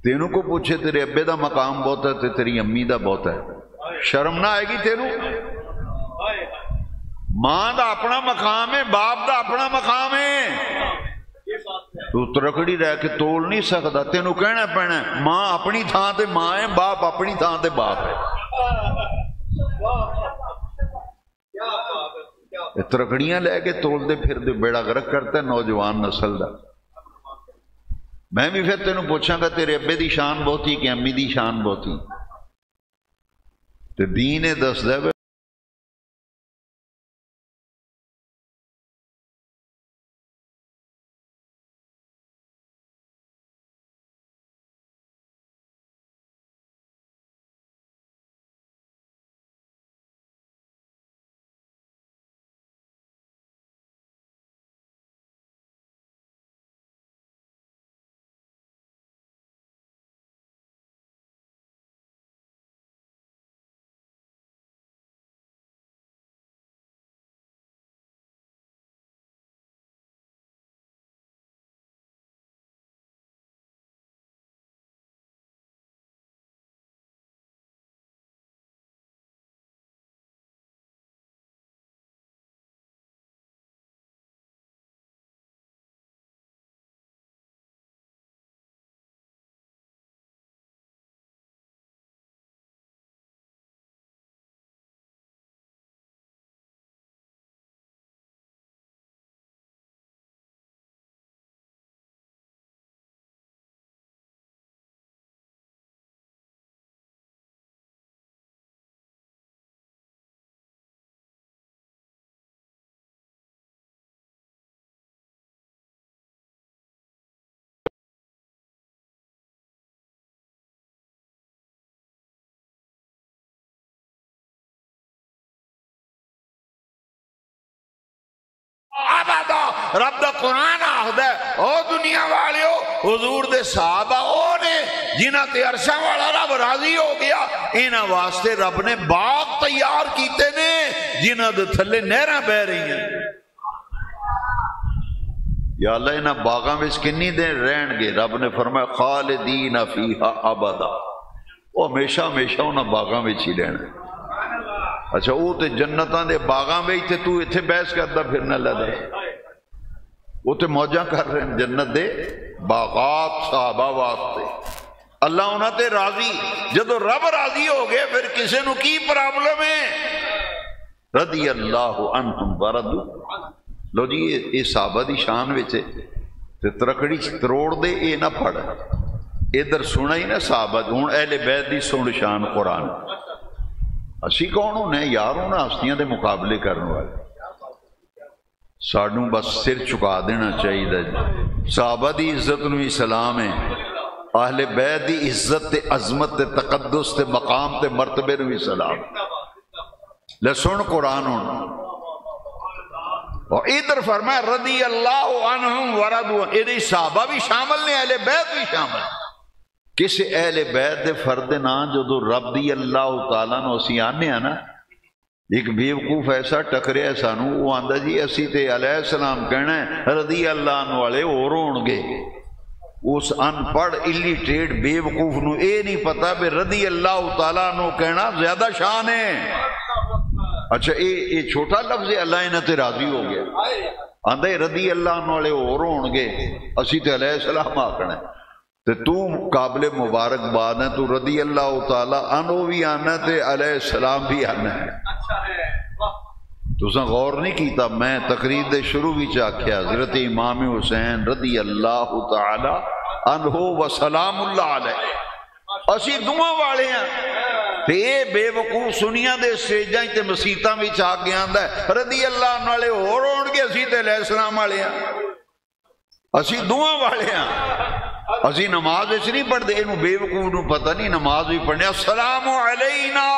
تینوں کو پوچھے تیرے ابے دا مقام بہت ہے تے تیری امی دا بہت ہے، شرم نہ آئے گی تینوں؟ ماں دا اپنا مقام ہے، باپ دا اپنا مقام ہے، تو ترکڑی رہ کے تول نہیں سکتا، تینوں کہنا پینا ماں اپنی تھان تے ماں ہے، باپ اپنی تھان تے باپ ہے۔ ترکڑیاں لے کے تول دے پھر دے بیڑا غرق کرتا ہے نوجوان نسل دا۔ میں بھی پھر تینوں پوچھاں گا تیرے ابے دی شان بہتی کہ امی دی شان بہتی؟ تے دین دس دے رب دا قرآن آخدا ہے او دنیا والیو حضور دے صحابہ او نے جنہاں تے عرشاں والا رب راضی ہو گیا، انہاں واسطے رب نے باغ تیار کیتے نے جنہاں دے تھلے نہراں بہ رہی ہیں۔ یا اللہ انہاں باغاں وچ کنی دیر رہن گے؟ رب نے فرمایا خالدین فیہا ابدا، وہ ہمیشہ ہمیشہ انہاں باغاں وچ ہی رہنا۔ اچھا وہ تے جنتاں دے باغاں وچ تے تو ایتھے بحث کردا پھرنا لگا، وہ تے موجاں کر رہے ہیں جنت دے باغات صحابہ واسطے۔ اللہ انہاں تے راضی، جدو رب راضی ہو گئے پھر کسے نو کی پرابلم ہے؟ رضی اللہ عنہم ورضوا۔ لو جی یہ صحابہ دی شان وچ تے ترکڑی تروڑ دے اے نہ پڑھ، ادھر سنا ہی نہ صحابہ ہن اہل بیت دی سن شان قرآن۔ اسی کون ہونے یار انہاں ہستیاں دے مقابلے کرنے والے، سانوں بس سر چکا دینا چاہیے۔ صحابہ دی عزت نو ہی سلام ہے، اہل بیت دی عزت تے عظمت تے تقدس تے مقام تے مرتبے نو ہی سلام۔ لے سن قرآن ہن، اور ادھر فرمایا رضی اللہ عنہم ورضوا، ادھر صحابہ بھی شامل نے، اہل بیت بھی شامل۔ کس اہل بیت دے فرد نا جدو رضی اللہ تعالیٰ نو اسی آنے ہیں نا، ایک بیوقوف ایسا ٹکریا سانو، وہ آندا جی اسی تے علیہ السلام کہنا ہے رضی اللہ عنہ والے اور ہون گے۔ اس ان پڑھ الٹریٹ بیوقوف نو اے نہیں پتا بے رضی اللہ تعالیٰ عنہ کہنا زیادہ شان ہے۔ اچھا اے چھوٹا لفظ ہے، اللہ انہاں تے راضی ہو گیا، آندا ہے رضی اللہ عنہ والے اور ہون گے، اسی تے علیہ السلام آکھنا ہے۔ تے تو قابل مبارک بات ہے، تو رضی اللہ تعالیٰ عنہ بھی آنا تے علیہ السلام بھی آنا ہے۔ تساں غور نہیں کیتا، میں تقریر دے شروع وچ آکھیا حضرت امام حسین رضی اللہ تعالی عنہ و سلام اللہ علیہ، اسی دعا والے ہیں۔ تے اے بے وقوف سنیاں دے سٹیجاں تے مسیتاں وچ آ کے آندا ہے رضی اللہ عنہ والے ہور ہون گے، اسی تے علیہ السلام والے ہیں، اسی دعا والے ہیں۔ اسی نماز اس نہیں پڑھ دے، انہوں بے وقوف نو پتہ نہیں نماز بھی پڑھنے السلام علینا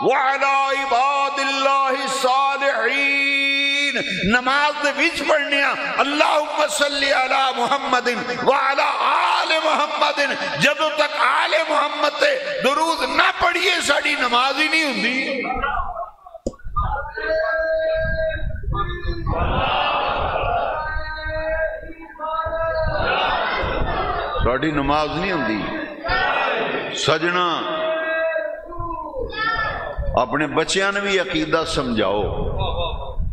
وعلی عباد اللہ الصالحین، نماز دے وچ پڑھنے اللہم صلی علی محمد وعلی آل محمد، جدو تک آل محمد تے درود نہ پڑھیے ساڑی نماز ہی نہیں ہوندی۔ ساڑی نماز نہیں ہوندی۔ سجنا اپنے بچیاں نے بھی عقیدہ سمجھاؤ،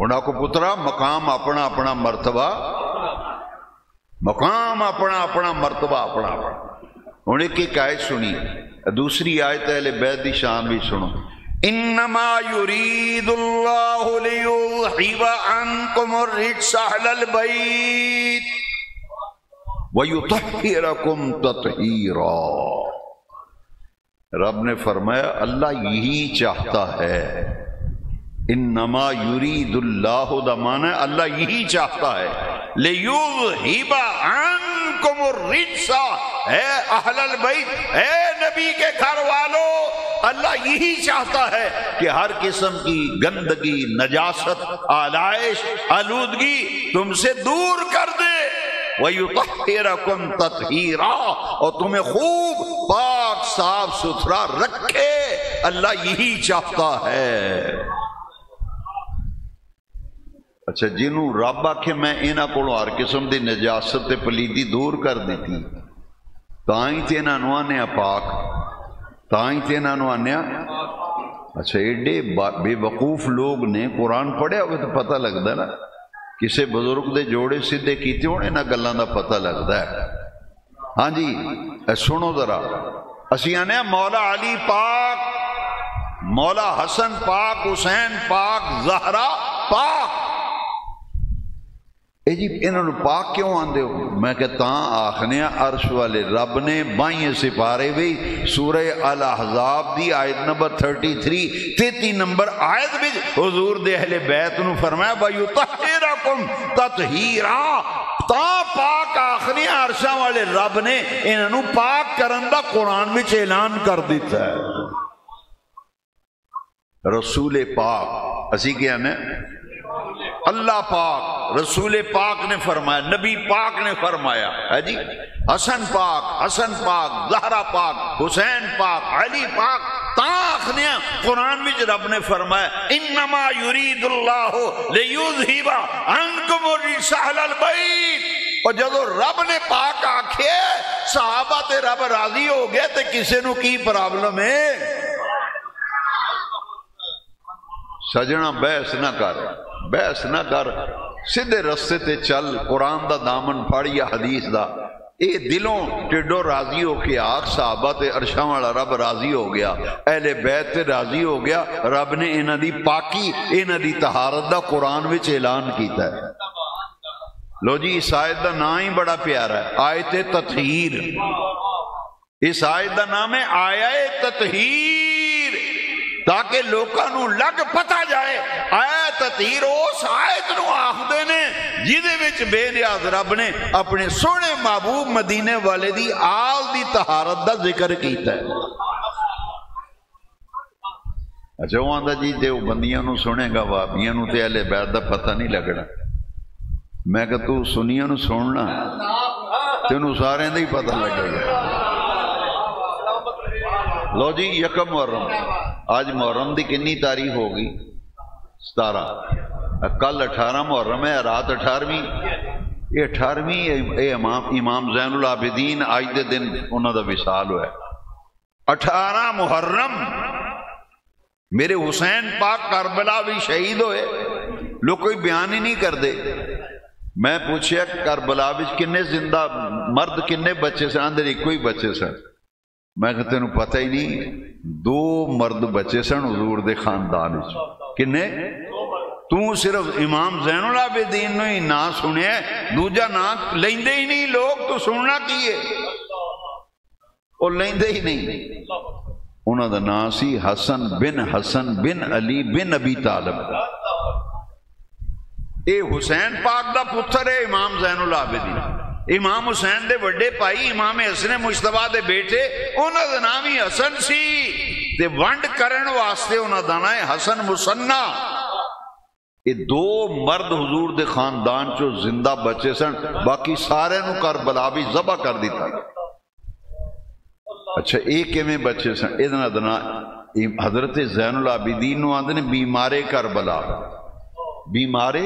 انہاں کو پترا مقام اپنا اپنا مرتبہ، مقام اپنا اپنا مرتبہ اپنا اپنا۔ انہیں ایک آیت سنی، دوسری آیت اہل بیت دی شان بھی سنو، انما یرید اللہ لیذہب عنکم الرجس اہل البیت وَيُطَهِّرَكُمْ تَطْهِيرًا۔ رب نے فرمایا اللہ یہی چاہتا ہے، انما یرید اللہ دا معنی اللہ یہی چاہتا ہے، لِيُذْهِبَ عَنْكُمُ الرِّجْسَ، اے اہل البیت، اے نبی کے گھر والوں، اللہ یہی چاہتا ہے کہ ہر قسم کی گندگی، نجاست، آلائش، آلودگی تم سے دور کر دے، وَيُطَهِّرَكُمْ تَطْهِيرًا، اور تمہیں خوب پاک صاف ستھرا رکھے، اللہ یہی چاہتا ہے۔ اچھا جنہوں رب آکھے میں انہاں کولوں ہر قسم دی نجاست تے پلیدی دور کر دیتی، تاں ہی تے انہاں نوں آنے پاک، تاں ہی تے انہاں نوں آنے۔ اچھا ایڈے بے وقوف لوگ نے قرآن پڑھیا ہوئے تو پتہ لگتا ہے نا، کسے بزرگ دے جوڑے سیدھے کیتے ہونے نہ گلاں دا پتہ لگتا ہے۔ ہاں جی سنو ذرا، اسی آنے مولا علی پاک، مولا حسن پاک، حسین پاک، زہرا پاک، اے جی انہوں نے پاک کیوں آندے ہو؟ میں کہتا ہوں آخنے عرش والے رب نے بائیں سپارے بھی سورہ الاحزاب دی آیت نمبر 33 نمبر آیت بھی حضور دے اہل بیت نو فرمایا وَيُطَهِّرَكُمْ تَطْهِيرًا، تا پاک آخنے عرشاں والے رب نے انہوں نے پاک کرن دا قرآن میں اعلان کر دیتا ہے۔ رسول پاک اسی کیا نے اللہ پاک، رسول پاک نے فرمایا، نبی پاک نے فرمایا ہے جی، حسن پاک، حسن پاک، زہرا پاک، حسین پاک، علی پاک، تاخنیا قرآن میں رب نے فرمایا انما یرید اللہ لیذہب عنکم الرجس اہل البیت، اور جب رب نے پاک آکھے صحابہ تے رب راضی ہو گئے تے کسے نو کی پرابلم ہے؟ سجنا بحث نہ کر، بحث نہ کر، سیدھے رستے تے چل، قرآن دا دامن پھڑ یا حدیث دا، اے دلوں ٹڈو راضی ہو کے آخ صحابہ تے عرشاں والا رب راضی ہو گیا، اہل بیت تے راضی ہو گیا، رب نے انہاں دی پاکی، انہاں دی طہارت دا قرآن وچ اعلان کیتا ہے۔ لو جی اس آیت دا نام ہی بڑا پیارا ہے، آیت تطہیر۔ اس آیت دا نام ہے آیت تطہیر، تاکہ لوکاں نو لگ پتہ جائے آیت تطہیر اس آیت نو آخدے نے جدے وچ بے نیاز رب نے اپنے سونے محبوب مدینے والے دی آل دی طہارت دا ذکر کیتا ہے۔ اچھا وہ آندا جی تے بندیاں نو سنے گا، وہابیاں نو تے اہل بیت دا پتہ نہیں لگنا۔ میں کہ تو سنیاں نو سننا تینوں سارے دا ہی پتہ لگے گا۔ لو جی یکم محرم، آج محرم دی کنی تاریخ ہوگی؟ 17۔ کل 18 محرم ہے، رات 18ویں، یہ 18ویں امام زین العابدین آج دے دن انہوں دا وصال ہوا ہے۔ 18 محرم میرے حسین پاک کربلا بھی شہید ہوئے، لوگ کوئی بیان ہی نہیں کر دے۔ میں پوچھیا کربلا بھی کنے زندہ مرد کنے بچے سن؟ اندر ایک کوئی بچے سن۔ میں کہتے ہیں پتہ ہی نہیں، 2 مرد بچے سن حضور دے خاندان وچ۔ کنے؟ تو صرف امام زین العابدین نو ہی نام سنے، دوجا نام لیندے ہی نہیں لوگ، تو سننا کی ہے؟ اور لیندے ہی نہیں۔ انہوں دا نام سی حسن بن علی بن ابی طالب۔ اے حسین پاک دا پتر ہے امام زین العابدین۔ امام حسین دے وڈے پائی امام حسن مجتبیٰ دے بیٹے، انہوں دا نام ہی حسن سی، تے ونڈ کرن واسطے انہوں دا نام ہے حسن مصنع۔ یہ 2 مرد حضور دے خاندان چو زندہ بچے سن، باقی سارے نو کربلا بھی ذبح کر دیتا۔ اچھا ایک میں بچے سن، ادنا دنا حضرت زین العابدین نو آندے نے بیمارے کربلا، بیمارے۔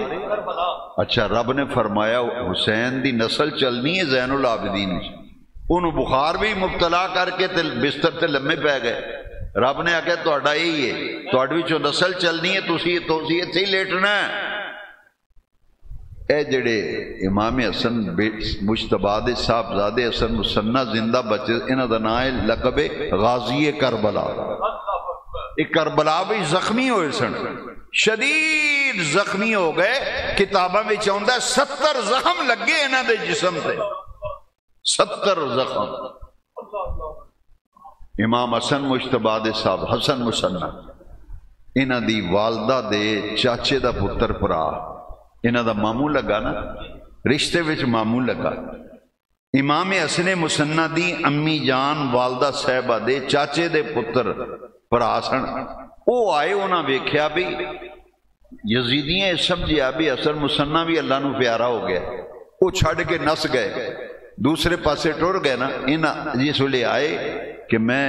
اچھا رب نے فرمایا حسین دی نسل چلنی ہے زین العابدین، انہوں بخار بھی مبتلا کر کے بستر تے لمے پہ گئے۔ رب نے آکھیا تہاڈا یہی ہے، تہاڈی وچوں نسل چلنی ہے، تسی ایتھے ہی لیٹنا ہے۔ اے جڑے امام حسن مجتبیٰ دے صاحبزادے حسن مصنع زندہ بچے، انہاں دا نام ہے لقب غازی کربلا۔ ایک کربلا بھی زخمی ہوئے سن، شدید زخمی ہو گئے، کتاباں وچ آندا 70 زخم لگے انہاں دے جسم تے۔ 70 زخم. امام حسن مجتبی دے صاحب حسن مسنہ انہاں دی والدہ دے چاچے دا پتر پرا انہاں دا ماموں لگا نا رشتے وچ ماموں لگا. امام حسن مسنہ دی امی جان والدہ صاحبہ دے چاچے دے پتر پرا سن. او آئے انہاں ویکھیا بھی یزیدیاں سمجھیا بھی حسن مسنہ بھی اللہ نو پیارا ہو گیا. وہ چھڑ کے نس گئے دوسرے پاسے ٹر گئے نا. انہاں جس ویلے آئے کہ میں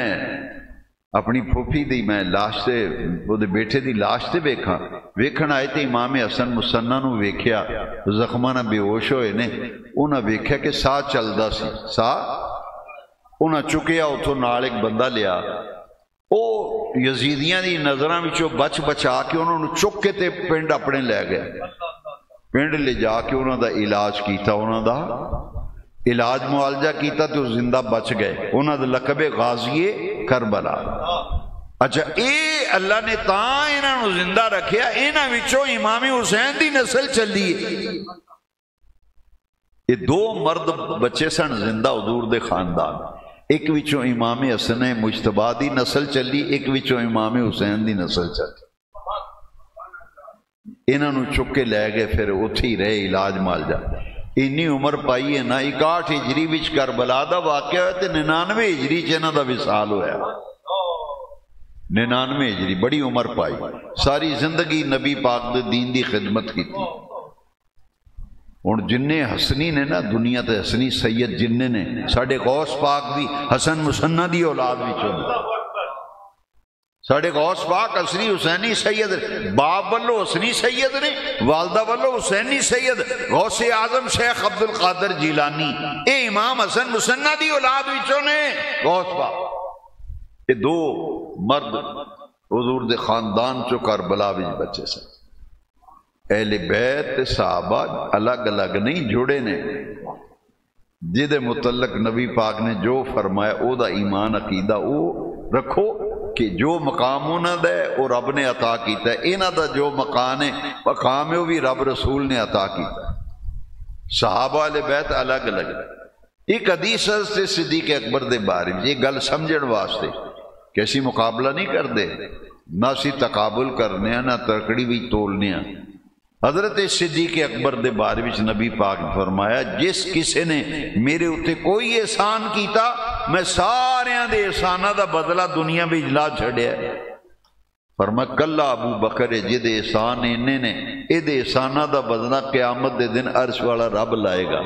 اپنی پھوپھی دی میں لاش سے وہ دے بیٹے دی لاش سے ویکھن آئے تے امام حسن مسنہ نو ویکھیا زخماں نہ بے ہوش ہوئے نے. انہاں ویکھیا کہ ساہ چلدا سی ساہ. انہاں چکیا اتھوں نال ایک بندہ لیا. او یزیدیاں دی نظراں وچوں بچ بچا کے انہوں نے چک کے تے پنڈ اپنے لے گئے. پنڈ لے جا کے انہوں دا علاج کیتا. انہوں دا علاج معالجہ کیتا تو زندہ بچ گئے. انہوں دا لقب غازی کربلا. اچھا اے اللہ نے تاں انہوں زندہ رکھیا. انہوں وچوں امام حسین دی نسل چلی. یہ 2 مرد بچے سن زندہ حضور دے خاندان. ایک وچوں امام حسن مجتبی دی نسل چلی, ایک وچوں امام حسین دی نسل چلی. انہوں چک کے لے گئے پھر اتھے ہی رہے علاج معالجہ. اینی عمر پائی ہے نا 61 ہجری وچ کربلا دا واقعہ ہویا تے 99 ہجری چ انہاں دا وصال ہویا. 99 ہجری بڑی عمر پائی. ساری زندگی نبی پاک دے دین دی خدمت کی. ہن جننے حسنی نے نا دنیا تے حسنی سید جننے نے ساڈے غوث پاک بھی حسن مسنہ دی اولاد وچوں. ساڑھے غوث پاک حسنی حسینی سید باپ والو حسنی سید نے والدہ والو حسینی سید غوث اعظم شیخ عبد القادر جیلانی اے امام حسن مسنہ دی اولاد وچوں نے غوث پاک. یہ 2 مرد حضور دے خاندان چو کربلا وچ بچے سن. اہل بیت صحابہ الگ الگ نہیں جڑے نے. جدے متعلق نبی پاک نے جو فرمایا او دا ایمان عقیدہ او رکھو کہ جو مقام انہاں دا ہے وہ رب نے عطا کیتا ہے. انہاں دا جو مقام ہے وہ بھی رب رسول نے عطا کیتا ہے. صحابہ اہل بیت الگ الگ. ایک حدیث سے صدیق اکبر دے بارے میں یہ گل سمجھن واسطے کہ اسی مقابلہ نہیں کرتے نہ اسی تقابل کرنے نہ ترکڑی بھی تولنے. حضرت صدیق اکبر دے بارے میں نبی پاک نے فرمایا جس کسی نے میرے اتے کوئی احسان کیتا میں ساریاں دے احسانہ دا بدلہ دنیا میں اجلا چھڑیا. فرمایا کلا ابو بکر جد احسان انہیں نے اید احسانہ دا بدلہ قیامت دے دن عرش والا رب لائے گا.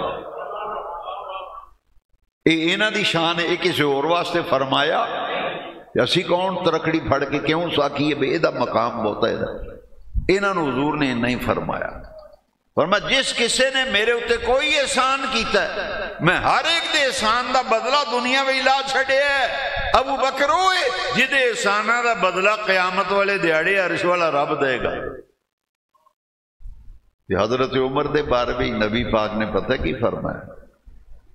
انہاں دی شان ہے. کسی اور واسطے فرمایا اسی کون ترکڑی پھڑ کے کیوں ساکھی ہے بے ایدہ مقام بہتا ہے. انہوں نے حضور نے نہیں فرمایا. فرمایا جس کسی نے میرے اتے کوئی احسان کیتا ہے میں ہر ایک دے احسان دا بدلہ دنیا میں لا چھڑے ہے. ابو بکر ہوئے جدے احسانہ دا بدلہ قیامت والے دیاڑے عرش والا رب دے گا. یہ حضرت عمر دے بارے میں نبی پاک نے پتہ کی فرمایا.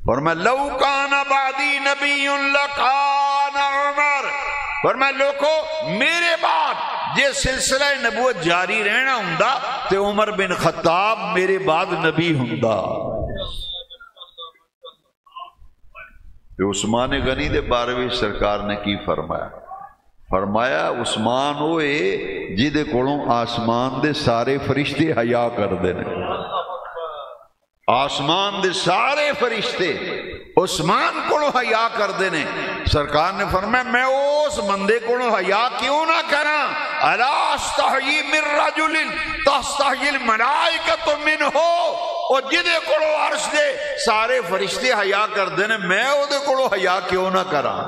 فرمایا لو کان بعدی نبی لکان عمر. فرمایا لوگو میرے بعد یہ سلسلہ نبوت جاری رہنا ہوندا تے عمر بن خطاب میرے بعد نبی ہوندا. عثمان غنی دے بارے میں سرکار نے کی فرمایا. فرمایا عثمان ہوئے جدے کولوں آسمان دے سارے فرشتے حیا کردے نے. آسمان دے سارے فرشتے عثمان کو حیا کردے نے. سرکار نے فرمایا میں اس بندے کو حیا کیوں نہ کراں. الا استحیی من رجل تستحیی الملائکۃ منہ. او جدے کو عرش دے سارے فرشتے حیا کردے نے میں او دے کو حیا کیوں نہ کراں.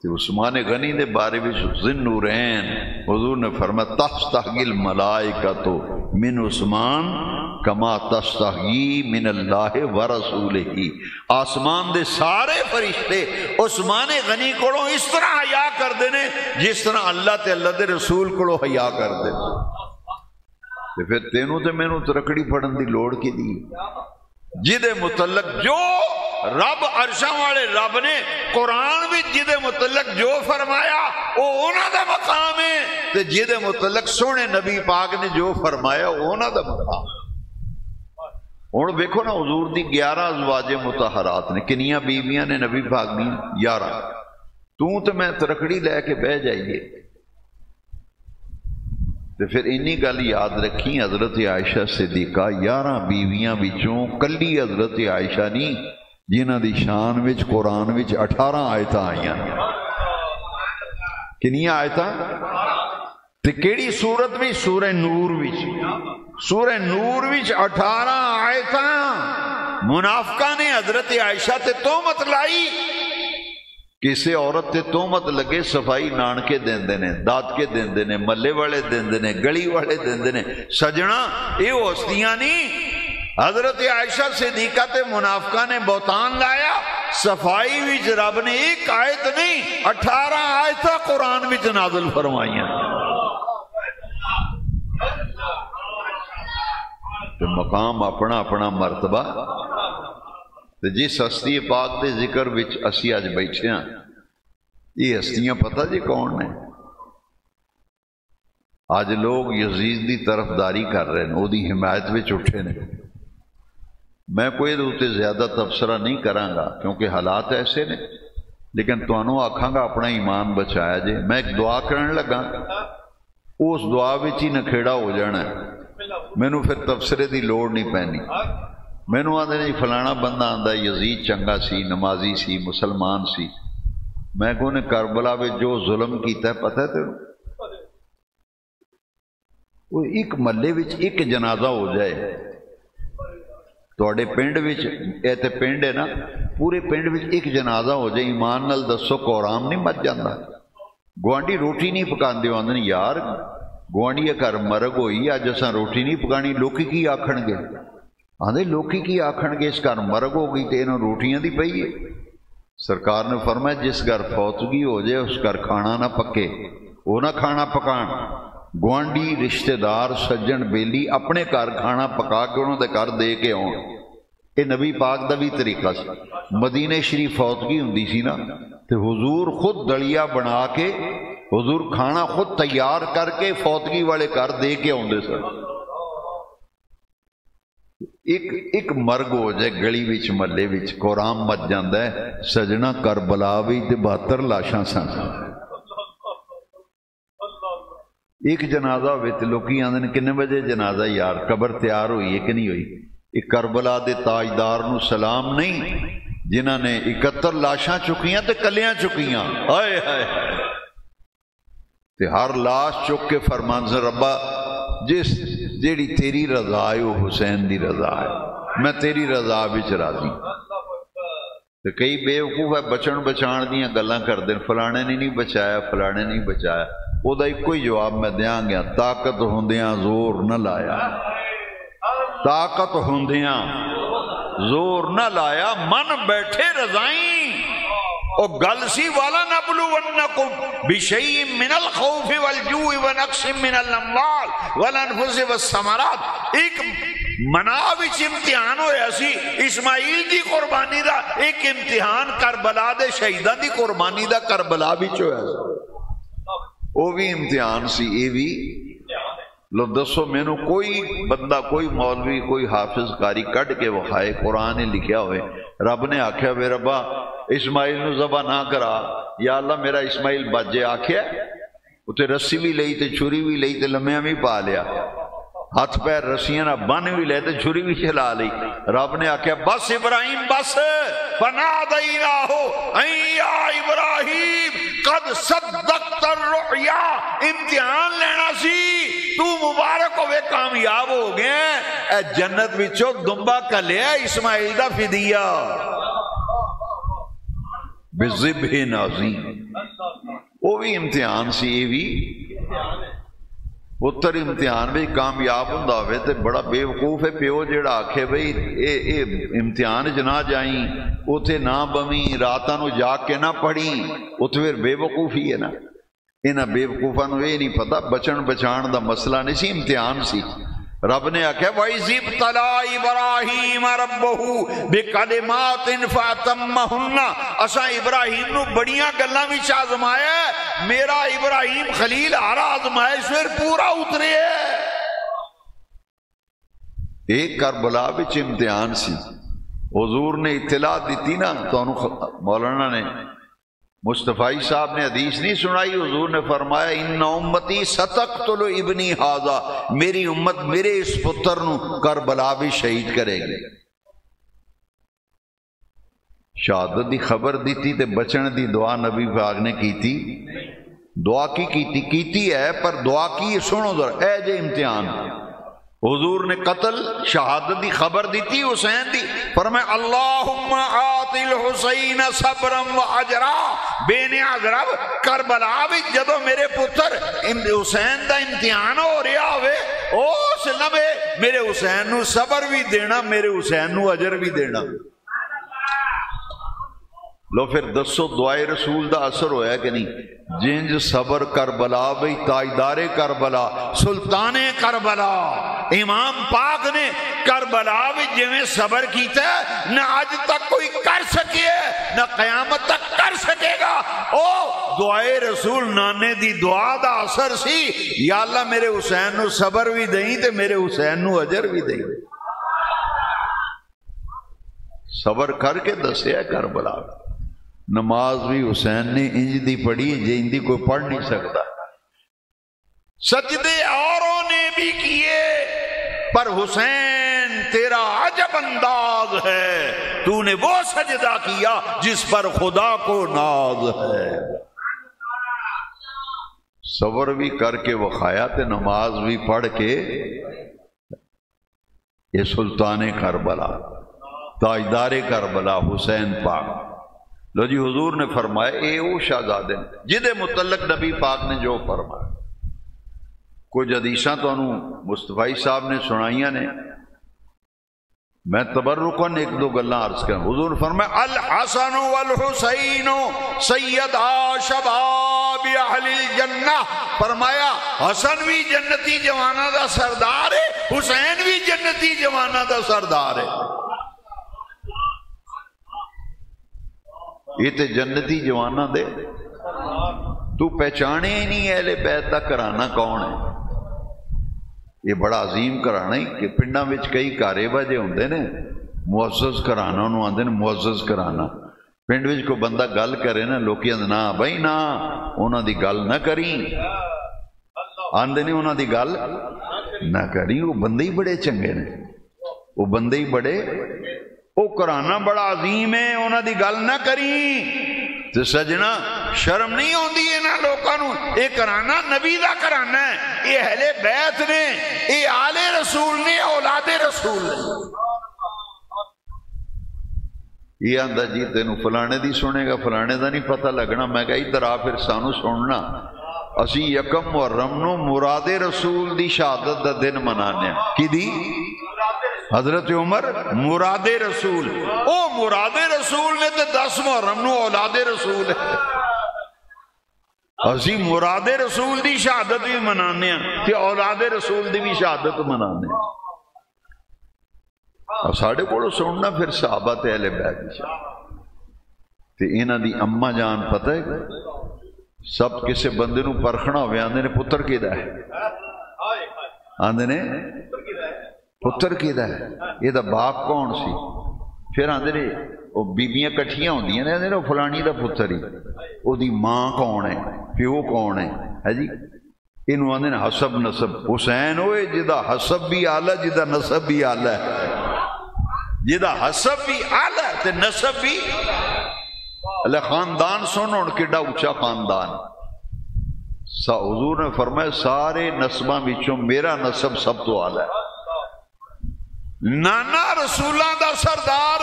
عثمان غنی دے بارے میں ذن نورین حضور نے فرمایا تستحیی الملائکۃ من عثمان کما تستحیی من اللہ ورسولہ. آسمان دے سارے فرشتے عثمان غنی کو اس طرح حیا کر دینے جس طرح اللہ تے اللہ دے رسول کو حیا کر دینے. پھر تینوں تے میں ترکڑی پڑھن دی لوڑ کی دی. جدے متعلق جو رب عرشاں والے رب نے قرآن بھی جدے متعلق جو فرمایا وہ انہاں دا مقام ہے تے جدے متعلق سونے نبی پاک نے جو فرمایا وہ انہاں دا مقام ہے. ہوں ویکھو نا حضور دی 11 ازواج مطہرات نے، کنیاں بیویاں نے نبی پاک دی؟ 11۔ تو میں ترکڑی لے کے بہ جائیے۔ تو پھر انی گل یاد رکھی، حضرت عائشہ صدیقہ 11 بیویاں وچوں کلی حضرت عائشہ نہیں جنہ دی شان وچ قرآن وچ 18 آیتاں آئیاں۔ کنیاں آیتاں؟ تے کیڑی سورت وچ؟ سورہ نور وچ۔ سورہ نور وچ 18 آیتاں۔ منافقاں نے حضرت عائشہ تے تہمت لائی، کسی عورت تے تہمت لگے صفائی نانکے دیندے نے، دادکے دیندے نے، محلے والے دیندے نے، گلی والے دیندے نے۔ سجنا یہ ہستیاں نہیں، حضرت عائشہ صدیقہ تے منافقہ نے بہتان لایا۔ صفائی وچ رب نے ایک آیت نہیں 18 آیتاں قرآن وچ نازل فرمائیاں۔ تو مقام اپنا اپنا مرتبہ۔ جس ہستی پاک دے ذکر وچ اسی اج بیٹھے ہیں، یہ ہستیاں پتہ جی کون نے؟ آج لوگ یزید دی طرفداری کر رہے ہیں، وہ دی حمایت وچ اٹھے نے۔ میں کوئی دوتے زیادہ تبصرہ نہیں کراں گا کیونکہ حالات ایسے نے، لیکن تانوں آکھاں گا اپنا ایمان بچایا جے۔ میں ایک دعا کرن لگا، اس دعا وچ ہی نکھیڑا ہو جانا ہے، مینوں پھر تبصرے دی لوڑ نہیں پینی۔ مینوں آدھے نہیں فلانا بندہ آندا یزید چنگا سی، نمازی سی، مسلمان سی۔ میں کہوں نے کربلا میں جو ظلم کیتا ہے پتہ ہے تینوں؟ وہ ایک محلے وچ ایک جنازہ ہو جائے، تواڈے پنڈ وچ، اے تے پنڈ ہے نا، پورے پنڈ وچ ایک جنازہ ہو جائے، ایمان نال دسو قرآن نہیں مچ جاندا؟ گوانڈی روٹی نہیں پکاندے، آندے یار گوانڈی گھر مرگ ہوئی، اج اساں روٹی نہیں پکانی، لوکی کی آکھن گے؟ آندے لوکی کی آکھن گے؟ اس گھر مرگ ہو گئی تے انہوں روٹیاں دی پئی ہے۔ سرکار نے فرمایا جس گھر فوتگی ہو جائے اس گھر کھانا نہ پکے، وہ نہ کھانا پکان۔ گوانڈی رشتہ دار سجن بیلی اپنے گھر کھانا پکا کے انہوں دے گھر دے کے آؤ۔ یہ نبی پاک دا بھی طریقہ سی۔ مدینہ شریف فوتگی ہوندی سی نا، تے حضور خود دلیا بنا کے، حضور کھانا خود تیار کر کے فوتگی والے گھر دے کے آؤندے سن۔ ایک مرگ ہو جائے گلی وچ محلے وچ، قرآن مچ جاندا ہے۔ سجنا کربلا وچ 72 لاشاں سن، ایک جنازہ ہوئے تے لوکی آندے نے کنے بجے جنازہ؟ یار قبر تیار ہوئی ہے کہ نہیں ہوئی؟ ایک کربلا دے تاجدار نو سلام نہیں جنہاں نے 71 لاشاں چکیاں تے کلیاں چکیاں، ہائے ہائے، تے ہر لاش چک کے فرمان سے ربا جیڑی تیری رضا ہے وہ حسین دی رضا ہے، میں تیری رضا وچ راضی۔ تے کئی بے وقوف ہے بچن بچان دیاں گلاں کردے، فلانے نے نہیں بچایا، فلانے نہیں بچایا۔ وہ دا ایک کوئی جواب میں دیاں گیا، طاقت ہوندیاں زور نہ لایا، طاقت ہوندیاں زور نہ لایا، من بیٹھے رضائیں۔ او گل سی والا نبلونکم بشیء من الخوف والجوع ونقص من الاموال والانفس والثمرات۔ ایک منا وچ امتحان ہویا سی اسماعیل دی قربانی دا، ایک امتحان کربلا دے شہیداں دی قربانی دا کربلا وچ ہویا سی، وہ بھی امتحان سی۔ اے بھی لو دسو مینوں کوئی بندہ، کوئی مولوی، کوئی حافظ قاری کڈ کے وکھائے قرآن نے لکھیا ہوئے رب نے آکھیا وے ربا اسماعیل نو ذبح نہ کرا، یا اللہ میرا اسماعیل بچ جائے، آکھیا اتے رسی بھی لئی تے چھری بھی لئی تے لمیاں بھی پا لیا، ہاتھ پیر رسیاں نہ بن بھی لے تے چھری بھی چلا لی۔ رب نے آکھیا بس ابراہیم بس، فنادیناہ ان یا ابراہیم قد صدقت الرؤیا۔ امتحان لینا سی، تو مبارک ہوئے کامیاب ہو گئے، اے جنت وچوں دمبا کلیا اسماعیل دا فدیہ بذبح عظیم۔ وہ بھی امتحان سی، یہ بھی پتر امتحان بھی کامیاب ہوندا ہوئے تے بڑا بے وقوف ہے پیو جیڑا آکھے بھئی اے امتحان چ نہ جائیں، اوتھے نہ بویں، راتاں نو جاگ کے نہ پڑھیں، اوتھے پھر بے وقوفی ہے نا۔ انہاں بے وقوفاں نو یہ نہیں پتہ بچن بچان دا مسئلہ نہیں سی، امتحان سی۔ رب نے آکھا وَإِذِ ابْتَلَىٰ إِبْرَاهِيمَ رَبُّهُ بِكَلِمَاتٍ فَأَتَمَّهُنَّ۔ اساں ابراہیم نو بڑیاں گلاں وچ آزمایا، میرا ابراہیم خلیل ہر آزمائش پھر پورا اترے ہے۔ ایک کربلا وچ امتحان سی، حضور نے اطلاع دیتی نا تو مولانا نے مصطفی صاحب نے حدیث نہیں سنائی، حضور نے فرمایا ان امتی ستقتل ابنی ھذا، میری امت میرے اس پتر نو کربلا بھی شہید کرے گی۔ شہادت دی خبر دیتی تے بچن دی دعا نبی پاک نے کیتی، دعا کیتی ہے، پر دعا کی سنو ذرا، اے جے امتحان، حضور نے قتل شہادت دی خبر دیتی حسین دی، فرمایا اللہم آت الحسین صبرا و اجرا، بے نیاز رب کربلا وچ جدو میرے پتر حسین دا امتحان ہو رہا ہوئے اس لمحے میرے حسین نو صبر بھی دینا، میرے حسین نو اجر بھی دینا۔ لو پھر دسو دعائے رسول دا اثر ہویا کہ نہیں؟ جنج صبر کربلا بھئی تاجدار کربلا سلطان کربلا امام پاک نے کربلا بھی جویں صبر کیتا ہے نہ آج تک کوئی کر سکے نہ قیامت تک کر سکے گا۔ او دعائے رسول نانے دی دعا دا اثر سی، یا اللہ میرے حسین نو صبر بھی دیں تے میرے حسین نو اجر بھی دیں۔ صبر کر کے دسیا کربلا، نماز بھی حسین نے انج دی پڑھی جن دی کوئی پڑھ نہیں سکتا، سجدے اوروں نے بھی کیے پر حسین تیرا عجب انداز ہے، تو نے وہ سجدہ کیا جس پر خدا کو ناز ہے۔ صبر بھی کر کے وخایا تے نماز بھی پڑھ کے، یہ سلطان کربلا تاجدار کربلا حسین پاک۔ لو جی حضور نے فرمایا اے او شہزادے جدے متعلق نبی پاک نے جو فرمایا، کچھ حدیثاں تو مصطفی صاحب نے سنائیاں نے، میں تبرکن ایک دو گلاں عرض کروں۔ حضور نے فرمایا الحسن والحسین سیدا شباب اہل الجنہ، فرمایا حسن بھی جنتی جوانہ دا سردار ہے، حسین بھی جنتی جوانہ دا سردار ہے۔ یہ تے جنتی جوانہ دے تو پہچانے ہی نہیں اہل بیت دا کرانا کون ہے۔ یہ بڑا عظیم کرانا ہی کہ پنڈاں وچ کئی کارے باجے ہوندے نے، معزز کرانا انہوں آندے نے، معزز کرانا۔ پنڈ وچ کوئی بندہ گل کرے نا لوکی آندے نا بھائی نا انہاں دی گل نہ کریں، آندے نے انہاں دی گل نہ کریں، وہ بندے ہی بڑے چنگے نے، وہ بندے ہی بڑے، وہ کرانا بڑا عظیم ہے، انہاں دی گل نہ کریں۔ تو سجنا شرم نہیں ہوندی انہاں لوکاں نوں؟ اے کرانا نبی دا کرانا ہے، اے اہل بیت نے، اے آل رسول نے، اولاد رسول نے۔ یہ آندا جی تینوں فلانے دی سنے گا، فلانے دا نہیں پتہ لگنا۔ میں کہا ادھر آ پھر سانو سننا، اسی یکم محرم نو مراد رسول دی شہادت دا دن منانے ہیں۔ کی دی؟ حضرت عمر مراد رسول، او مراد رسول نے تے 10 محرم نو اولاد رسول ہے، اسی مراد رسول دی شہادت بھی منانے ہیں تے اولاد رسول دی بھی شہادت منانے ہیں۔ اور ساڑھے کوڑو سننا پھر صحابہ تے اہل بیت دی شہادت تے انہاں دی اماں جان پتہ ہے سب کسے بندے نو پرکھنا ہوئے آندے نے پتر کیدا ہے، آندے نے پتر کیدا ہے، یہ دا باپ کون سی؟ پھر آندے نے وہ بیبیاں کٹھیاں ہوندیاں نے، آندے نے فلانی دا پتر ہی، وہ دی ماں کون ہے، پیو کون ہے جی، انہوں آندے نے حسب نسب۔ حسین ہوئے جدا حسب بھی آلہ جدا نسب بھی آلہ ہے، جدا حسب بھی آلہ تے نسب بھی اللہ۔ خاندان سن اور کڈا اونچا خاندان۔ حضور نے فرمایا سارے نسباں وچوں میرا نسب سب تو آلہ ہے، نانا رسولاں دا سردار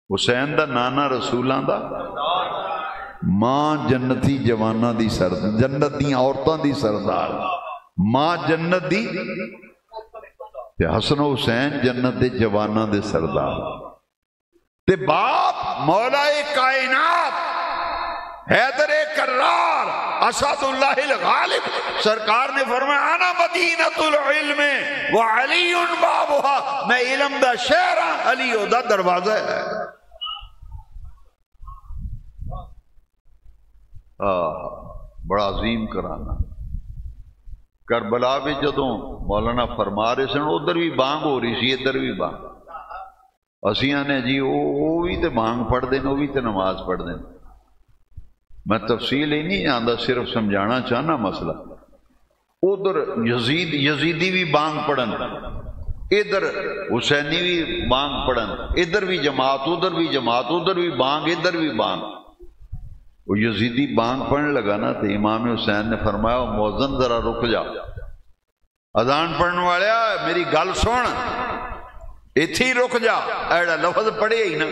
حسین دا، نانا رسولاں دا، ماں جنتی جواناں دی سردار، جنت دی عورتاں دی سردار، ماں جنت دی تے حسن و حسین جنت دے جواناں دے سردار، تے باپ مولا کائنات حیدر کرار اسد اللہ الغالب سرکار نے فرمایا انا مدینۃ العلم وعلی بابها، میں علم دا شہر ہاں، علی او دا دروازہ ہے۔ بڑا عظیم کرانا۔ کربلا بھی جدوں مولانا فرما رہے سن ادھر بھی بانگ ہو رہی سی ادھر بھی بانگ. اسی آنے جی وہ بھی تے بانگ پڑھ دیں وہ بھی تے نماز پڑھ دیں. میں تفصیل ہی نہیں جانتا صرف سمجھانا چاہنا مسئلہ. ادھر یزیدی بھی بانگ پڑھن ادھر حسینی بھی بانگ پڑھن ادھر بھی جماعت ادھر بھی جماعت ادھر بھی بانگ ادھر بھی بانگ. وہ یزیدی بانگ پڑھنے لگا نا تو امام حسین نے فرمایا مؤذن ذرا رک جا اذان پڑھنے والا میری گل سن ایتھے ہی رک جا. ایڑا لفظ پڑھے ہی نا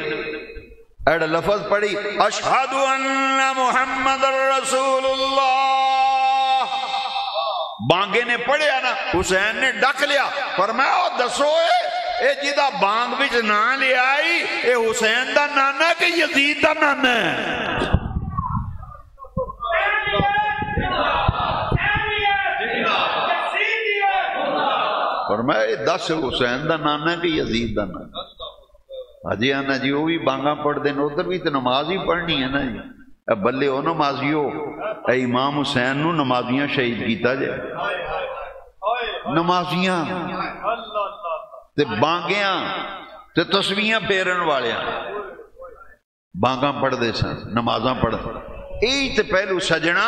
ایڑا لفظ پڑھی اشہد ان محمد رسول اللہ بانگے نے پڑھیا نا حسین نے ڈک لیا فرمایا دسو اے جیدہ بانگ بچ نہ لے آئی اے حسین دا نانا ہے کہ یزید دا نانا ہے؟ فرمایا دس حسین دا نانا ہے کہ یزید دا نانا؟ حجی آنا جی وہ بھی بانگاں پڑھ دیں ادھر بھی تو نماز ہی پڑھنی ہے نا جی. بلے ہو نمازیو اے امام حسین نو نمازیاں شہید کیتا جائے. نمازیاں تے بانگیاں تے تسبیحاں پھیرن والیاں بانگاں پڑھ دے سن نمازاں پڑھ یہی تے پہلو سجنا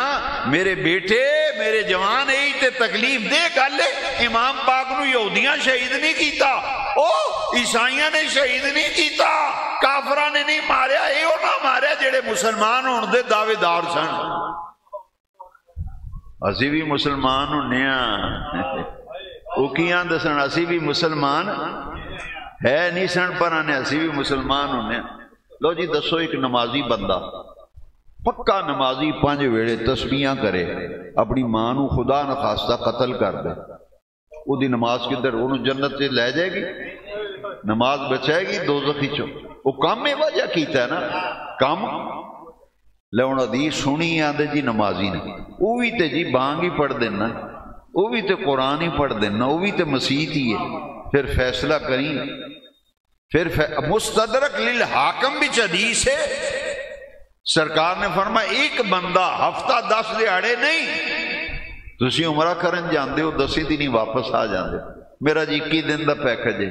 میرے بیٹے میرے جوان یہی تے تکلیف دے گل. امام پاک نو یہودیاں شہید نہیں کیتا او عیسائیاں نے شہید نہیں کیتا کافراں نے نہیں ماریا اے او نہ ماریا جڑے مسلمان ہون دے دعوے دار سن. اسی بھی مسلمان ہونے ہاں وہ کیاں دسن اسی بھی مسلمان ہے نہیں سن پر آنے اسی بھی مسلمان ہونے. لو جی دسو ایک نمازی بندہ پکا نمازی 5 ویلے تسبیحاں کرے اپنی ماں نو خدا نخواستہ قتل کر دے وہ دی نماز کدھر انہوں جنت سے لے جائے گی؟ نماز بچائے گی دوزخی چو؟ وہ کام میں وجہ کیتا ہے نا کام لے انہوں حدیث سنی آدھے جی نمازی نے وہ بھی تے جی بانگ ہی پڑھ دینا وہ بھی تے قرآن ہی پڑھ دینا وہ بھی تے مسیح ہی ہے. پھر فیصلہ کریں پھر مستدرک للحاکم بھی حدیث ہے. سرکار نے فرمایا ایک بندہ ہفتہ 10 دیہاڑے نہیں تسی عمرہ کرن جاندے ہو 10 دن ہی واپس آ جاندے. میرا جی 21 دن دا پیکج ہے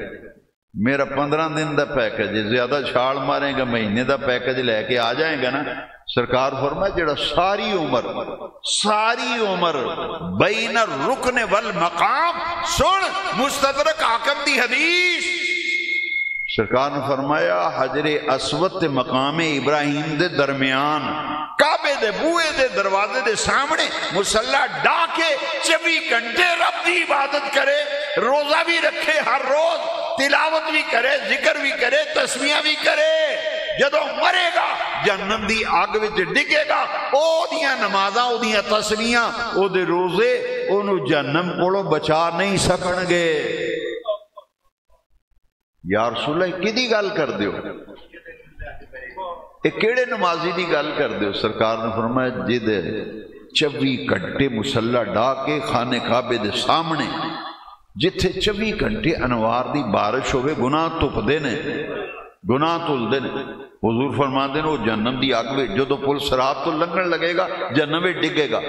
میرا 15 دن دا پیکج ہے زیادہ چھاڑ ماریں گا مہینے دا پیکج لے کے آ جائیں گا نا. سرکار فرمایا جڑا ساری عمر بین الرکن والمقام سن مستدرک حاکم دی حدیث. سرکار نے فرمایا حجر اسود تے مقام ابراہیم دے درمیان کعبے دے بوئے دے دروازے دے سامنے مصلی ڈا کے 24 گھنٹے رب دی عبادت کرے روزہ بھی رکھے ہر روز تلاوت بھی کرے ذکر بھی کرے تسبیحاں بھی کرے جدوں مرے گا جہنم دی آگ وچ ڈگے گا او دیاں نمازاں او دیاں تسبیحاں او دے روزے اونوں جہنم کولوں بچا نہیں سکن گے. یا رسول اللہ کدی گل کر دیو اے کیڑے نمازی دی گل کر دیو؟ سرکار نے فرمایا جد 24 گھنٹے مصلی ڈا کے خانے کعبے دے سامنے جتھے 24 گھنٹے انوار دی بارش ہوئے گناہ تپدے نے گناہ تلدے نے. حضور فرماندے نے وہ جہنم دی آگ وچ جدوں پل صراط تو لنگن لگے گا جہنم وچ ڈگے گا.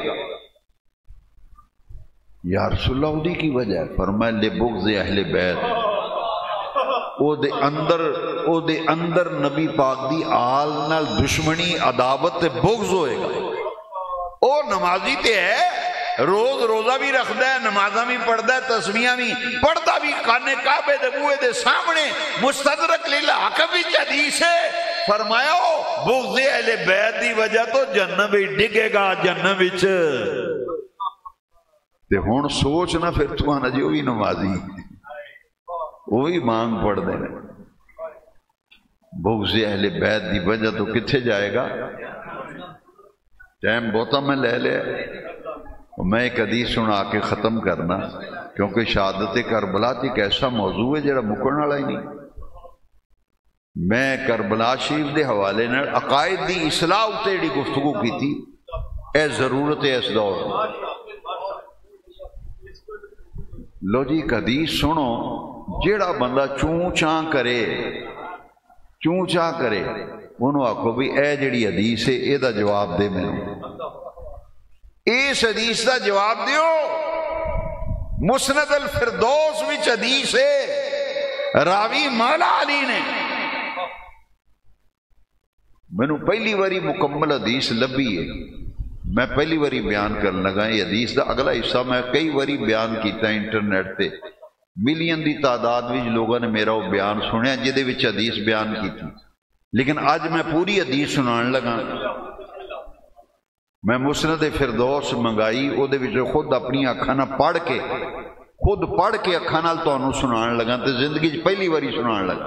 یا رسول اللہ دی کی وجہ ہے؟ فرمایا لبغض اہل بیت او دے اندر نبی پاک دی آل نال دشمنی عداوت تے بغض ہوئے گا. او نمازی تے ہے روزہ بھی رکھدا ہے نمازاں بھی پڑھدا ہے تسبیحاں بھی پڑھدا بھی خانے کعبے دے بوئے دے سامنے مستدرک للحاکم وچ حدیث ہے فرمایا بغض اہل بیت دی وجہ تو جہنم وچ ڈگے گا جہنم وچ. تے ہن سوچ نہ پھر تو آنا جی وہ بھی نمازی وہی مانگ پڑھ دے بغض اہل بیت دی وجہ تو کتھے جائے گا. ٹائم بہتا میں لے لے میں ایک حدیث سنا کے ختم کرنا کیونکہ شہادت کربلا ایک ایسا موضوع ہے جڑا مکن والا ہی نہیں. میں کربلا شریف دے حوالے نال عقائد دی اصلاح اتے جڑی گفتگو کی تھی اے ضرورت ہے اس دور میں. لو جی ایک حدیث سنو جیڑا بندہ چوں چاں کرے انہوں آکھو بھی اے جڑی حدیث ہے اے دا جواب دے میں اس حدیث دا جواب دیو مسند الفردوس وچ حدیث ہے، راوی مولا علی نے مینوں پہلی واری مکمل حدیث لبھی ہے، میں پہلی واری بیان کرن لگا یہ حدیث دا اگلا حصہ میں کئی واری بیان کیتا انٹرنیٹ تے، ملین دی تعداد وچ لوگوں نے میرا وہ بیان سنیا جہدے وچ حدیث بیان کی، لیکن اج میں پوری حدیث سنان لگا۔ میں مسند فردوس منگائی، وہ خود اپنی اکھاں نال پڑھ کے اکھاں نال تانوں سنان لگا تے زندگی چ پہلی واری سنان لگا۔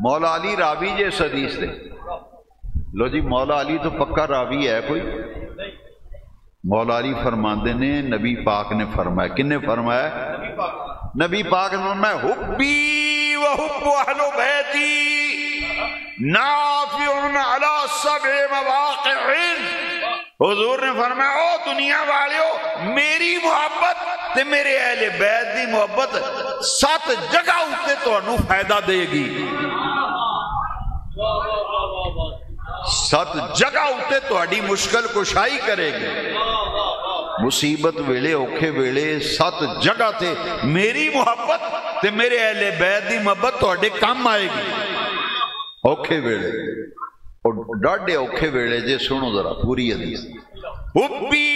مولا علی راوی جے اس حدیث دے، لو جی مولا علی تو پکا راوی ہے کوئی؟ مولا علی فرماندے نے نبی پاک نے فرمایا، کن نے فرمایا؟ نبی پاک نے فرمایا حبی و حب اہل بیتی نافع علی 7 مواقع۔ حضور نے فرمایا او دنیا والیو، میری محبت تے میرے اہل بیت دی محبت 7 جگہ اتے تانوں فائدہ دے گی، 7 جگہ اتے تہاڈی مشکل کشائی کرے گی، مصیبت ویلے اوکھے ویلے 7 جگہ تے میری محبت تے میرے اہل بیت دی محبت تہاڈے کام آئے گی۔ اوکھے ویلے اور ڈاڈے اوکھے ویلے جے سنو ذرا پوری حدیث۔ حبی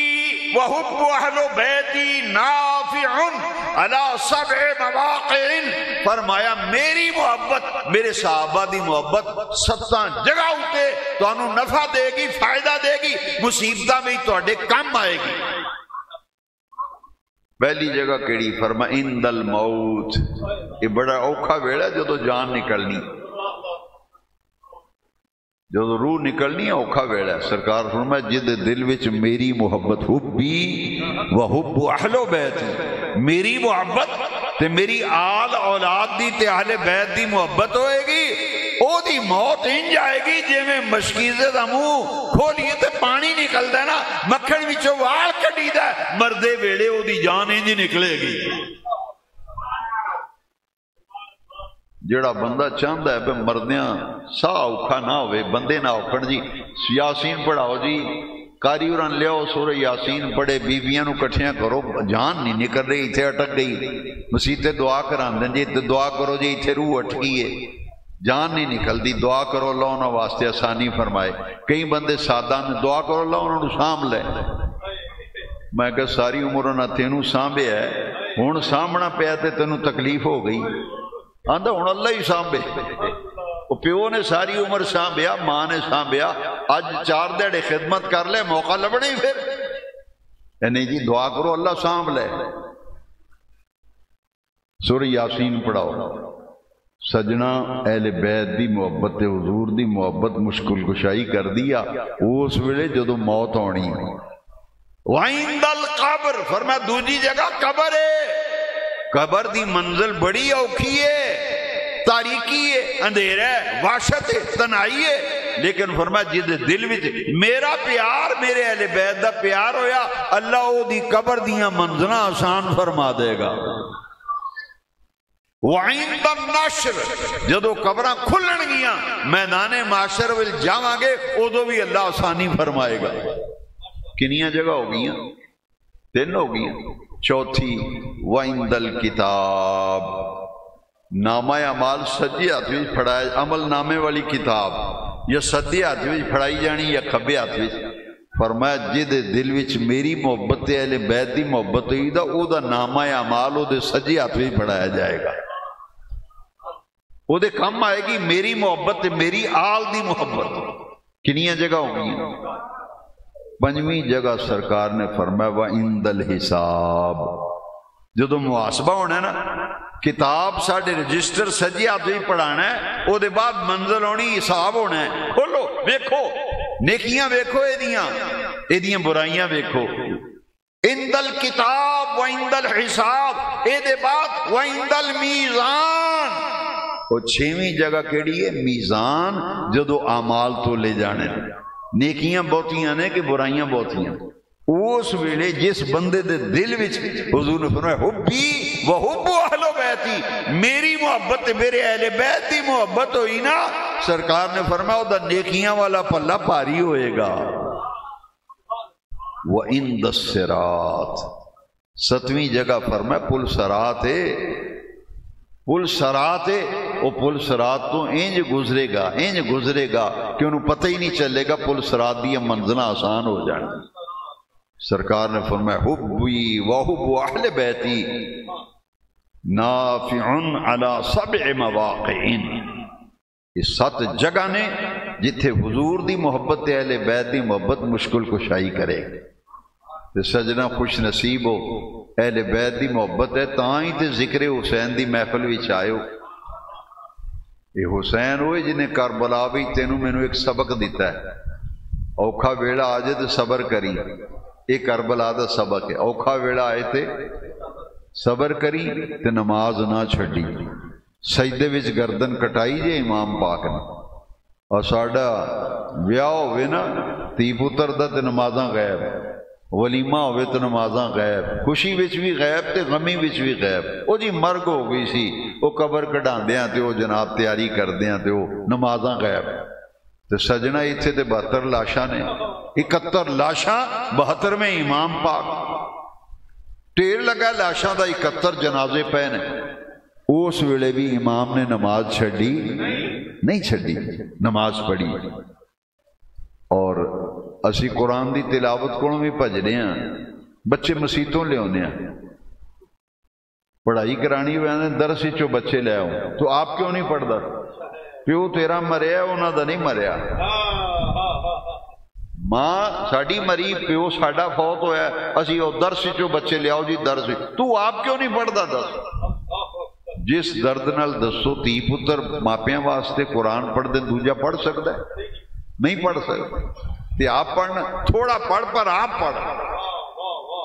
و حب اہل بیتی نافع علی 7 مواقع، فرمایا میری محبت میرے صحابہ دی محبت 7 جگہ اتے تانوں نفع دے گی، فائدہ دے گی، مصیبتاں بھی تہاڈے کام آئے گی۔ پہلی جگہ کیڑی؟ فرما عند الموت، یہ بڑا اوکھا ویلا جدو جان نکلنی، جدو روح نکلنی ہے اوکھا ویلا ہے۔ سرکار فرمایا جد دل وچ میری محبت حبی و حب اہل بیت، میری محبت تے میری آل اولاد دی تے اہل بیت دی محبت ہوئے گی، او دی موت انج آئے گی جے میں مشکیزے دا منہ کھولیے تے پانی نکلدا ہے نا، مکھن وچوں وال کڈیدا ہے، مردے ویلے او دی جان انج نکلے گی۔ جڑا بندہ چاہتا ہے پہ مردیاں سا اوکھا نہ ہوئے، بندے نہ اوکھن جی، یاسین پڑھاؤ جی، کاری اور لیاؤ سورہ یاسین پڑھے، بیویاں نو کٹھیاں کرو، جان نہیں نکل رہی، اتھے اٹک گئی، مسیتے دعا کران دیں جی، دعا کرو جی اتھے روح اٹکی ہے، جان نہیں نکل دی، دعا کرو اللہ انہوں واسطے آسانی فرمائے۔ کئی بندے سادہ نے دعا کرو اللہ انہوں سام لے، میں کہا ساری عمر انہوں تینوں سامبے ہے، ہون سامنا پیا تے تینوں تکلیف ہو گئی، آندھا ہون اللہ ہی سامبے، پیو نے ساری عمر سامبیا، ماں نے سامبیا، آج 4 دیڑے خدمت کر لے، موقع لبنے ہی پھر، یعنی جی دعا کرو اللہ سامب لے۔ سورہ یاسین پڑھاؤ۔ سجنا اہل بیت دی محبت حضور دی محبت مشکل کشائی کر دیا اس ویلے جدو موت آنی۔ وعند القبر، فرمایا دوجی جگہ قبر ہے، قبر دی منزل بڑی اوکھی ہے، تاریکی ہے، اندھیرا ہے، وحشت ہے، تنہائی ہے، لیکن فرمایا جد دل وچ میرا پیار میرے اہل بیت دا پیار ہویا، اللہ او دی قبر دیاں منزلاں آسان فرما دے گا۔ وعند النشر، جدو قبراں کھلن گیاں میدان معاشر وچ جاواں گے ادو بھی اللہ آسانی فرمائے گا۔ کنیاں جگہ ہو گیاں؟ 3 ہو گیاں۔ چوتھی وعند الکتاب، نامہ اعمال سجے ہاتھ وچ پھڑایا، عمل نامے والی کتاب یا سجے ہاتھ وچ پھڑائی جانی یا کھبے ہاتھ وچ، فرمایا جد دل وچ میری محبت اہل بیت دی محبت ہوئی دا او دا نامہ اعمال او دے سجے ہاتھ وچ پھڑایا جائے گا، او دے کم آئے گی میری محبت میری آل دی محبت۔ کنیاں جگہ ہو گئی؟ 5ویں جگہ سرکار نے فرمایا وعند الحساب، جدو محاسبہ ہونا ہے نا، کتاب ساڑھے رجسٹر سجی ہاتھ بھی پڑھانا ہے، او دے بعد منزل ہونی، حساب ہونا ہے، کھولو ویکھو نیکیاں ویکھو، ایدیاں برائیاں ویکھو۔ عند الکتاب وعند الحساب، اے دے بعد وعند المیزان، اور 6ویں جگہ کیڑی ہے؟ میزان، جدو اعمال تو لے جانے، نیکیاں بہتیاں نے کہ برائیاں بہتیاں، اس ویلے جس بندے دے دل وچ حضور نے فرمایا حبی و حب اہل بیتی، میری محبت میرے اہل بیت دی محبت ہوئی نا، سرکار نے فرمایا وہ نیکیاں والا پلہ بھاری ہوئے گا، وَعِنْدَ الصِّرَاط، 7ویں جگہ فرمایا پل سرات ہے، پل سرات ہے، وہ پل سرات تو انج گزرے گا کہ انہوں پتہ ہی نہیں چلے گا پل سرات دی منزلیں آسان ہو جائیں۔ سرکار نے فرمایا حبی وحب اہل بیتی نافع علی 7 مواقع، اس 7 جگہ نے جتھے حضور دی محبت اہل بیت دی محبت مشکل کشائی کرے تے سجنا خوش نصیب ہو اہل بیت دی محبت ہے، تاں ہی تے ذکر حسین دی محفل وچ آئے ہو۔ یہ حسین ہوئے جنہیں کربلا بھی تینوں مینوں ایک سبق دیتا ہے، اوکھا ویڑا آ جائے تے صبر کری، یہ کربلا دا سبق ہے۔ اوکھا ویڑا آئے تے صبر کری تے نماز نہ چھڈی، سجدے وچ گردن کٹائی جے امام پاک نے۔ اور ساڈا ویاہ ہوئے نا تی پتر دا تے نمازاں غائب، ولیمہ ہوئے تو نمازاں غائب، خوشی وچ بھی غائب تے غمی وچ بھی غائب۔ او جی مرگ ہو گئی سی، وہ قبر کڈھاندیاں تے وہ جناب تیاری کردیاں تے وہ نمازاں غائب۔ تے سجنا اتھے تے 72 لاشاں نے، 71 لاشاں 72 میں امام پاک، ٹیر لگا لاشاں دا 71 جنازے پے نے۔ اس ویلے بھی امام نے نماز چھڈی نہیں، چھڈی نماز پڑھی۔ اور اسی قرآن دی تلاوت کو بھی بھجنے ہیں، بچے مسیتوں لے آنے ہیں، پڑھائی کرانی ہوئے درس چو بچے لے آؤ، تو آپ کیوں نہیں پڑھتا؟ پیو تیرا مریا انہوں دا نہیں مریا، ماں ساڑی مری، پیو ساڑا فوت ہویا ہے، اسی او درس چو بچے لے آؤ جی درس، تو آپ کیوں نہیں پڑھتا دس؟ جس درد نال دسو تی پتر ماپیاں واسطے قرآن پڑھ دے دوجا پڑھ سکتا ہے؟ نہیں پڑھ سکتا۔ تے آپ پڑھنا، تھوڑا پڑھ پر آپ پڑھ،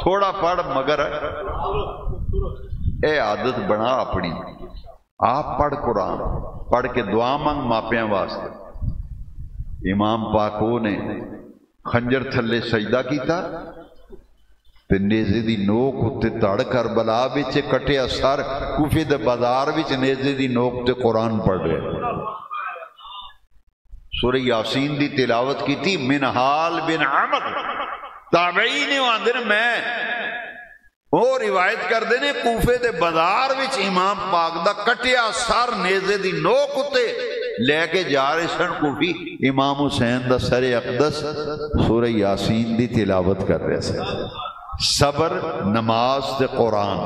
تھوڑا پڑھ مگر اے عادت بنا اپنی، آپ پڑھ قرآن، پڑھ کے دعا مانگ ماپیاں واسطے۔ امام پاکو نے خنجر تھلے سجدہ کیتا تے نیزے دی نوک اتے تڑ کربلا وچ کٹیا سر، کوفے دے بازار وچ نیزے دی نوک تے قرآن پڑھ رہے۔ سورہ یاسین دی تلاوت کی تھی، منہال بن عمر تابعی نے آندے نے، میں وہ روایت کر دینے کوفے دے بازار وچ امام پاک دا کٹیا سر نیزے دی نوک اتے لے کے جا رہے سن کوفی، امام حسین دا سر اقدس سورہ یاسین دی تلاوت کر رہے سن۔ صبر، نماز تے قرآن۔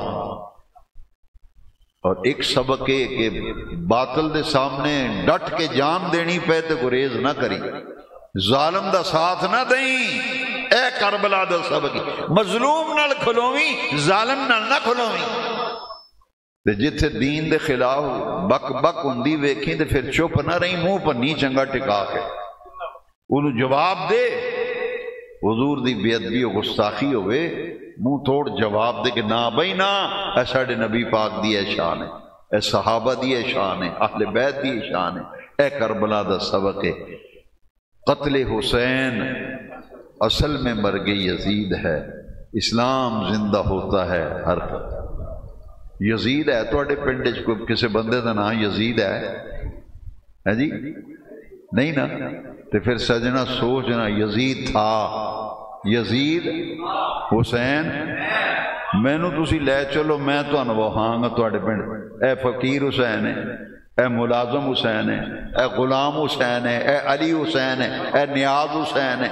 اور ایک سبق ہے کہ باطل دے سامنے ڈٹ کے جان دینی پہ تے گریز نہ کری، ظالم دا ساتھ نہ دیں، اے کربلا دا سبق، مظلوم نال کھلویں، ظالم نال نہ کھلویں۔ تے جتھے دین دے خلاف بک بک ہوندی ویکھیں تے پھر چپ نہ رہی، منہ پر نہیں چنگا ٹکا کے انہوں جواب دے۔ حضور دی بے ادبی و گستاخی ہوئے، منہ توڑ جواب دے کہ نہ بھائی نہ، اے ساڑے نبی پاک دی اے شان ہے، اے صحابہ دی اے شان ہے، اہل بیت دی اے شان ہے، اے کربلا دا سبق ہے۔ قتل حسین اصل میں مرگ یزید ہے، اسلام زندہ ہوتا ہے ہر یزید ہے۔ توڑے پنڈے کسی بندے دا نام یزید ہے جی؟ نہیں نا؟ تو پھر سجنا سوچنا یزید تھا، یزید حسین مینوں تسی لے چلو، میں تانوں وہاں گا تواڈے پنڈ، اے فقیر حسین ہے، اے ملازم حسین ہے، اے غلام حسین ہے، اے علی حسین ہے، اے نیاز حسین ہے،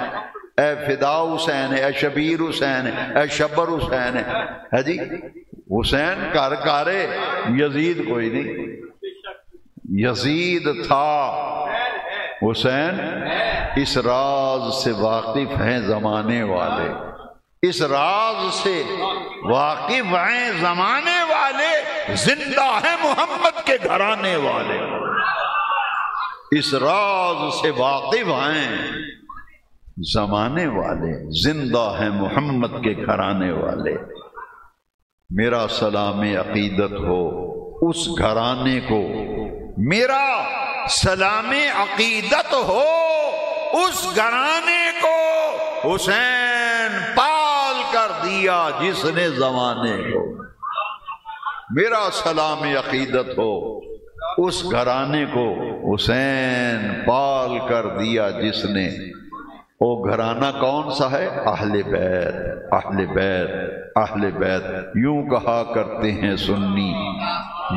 اے فدا حسین ہے، اے شبیر حسین ہے، اے شبر حسین ہے جی؟ حسین کار کارے، یزید کوئی نہیں۔ یزید تھا، حسین اس راز سے واقف ہیں زمانے والے، اس راز سے واقف ہیں زمانے والے، زندہ ہیں محمد کے گھرانے والے، اس راز سے واقف ہیں زمانے والے، زندہ ہیں محمد کے گھرانے والے۔ میرا سلام عقیدت ہو اس گھرانے کو، میرا سلام عقیدت ہو اس گھرانے کو، حسین پال کر دیا جس نے زمانے کو۔ میرا سلام عقیدت ہو اس گھرانے کو، حسین پال کر دیا جس نے۔ وہ گھرانہ کون سا ہے؟ اہل بیت، اہل بیت، اہل بیت۔ یوں کہا کرتے ہیں سنی،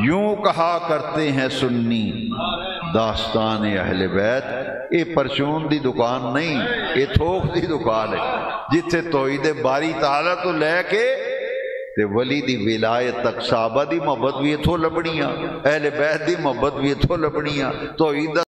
یوں کہا کرتے ہیں سنی داستان اہل بیت۔ یہ پرچون دی دکان نہیں، یہ تھوک دی دکان ہے، جتھے توحید باری تعالیٰ تو لے کے تے ولی دی ولایت تک صحابہ دی محبت بھی اتھوں لبنیاں، اہل بیت دی محبت بھی اتھوں لبنیاں، توحید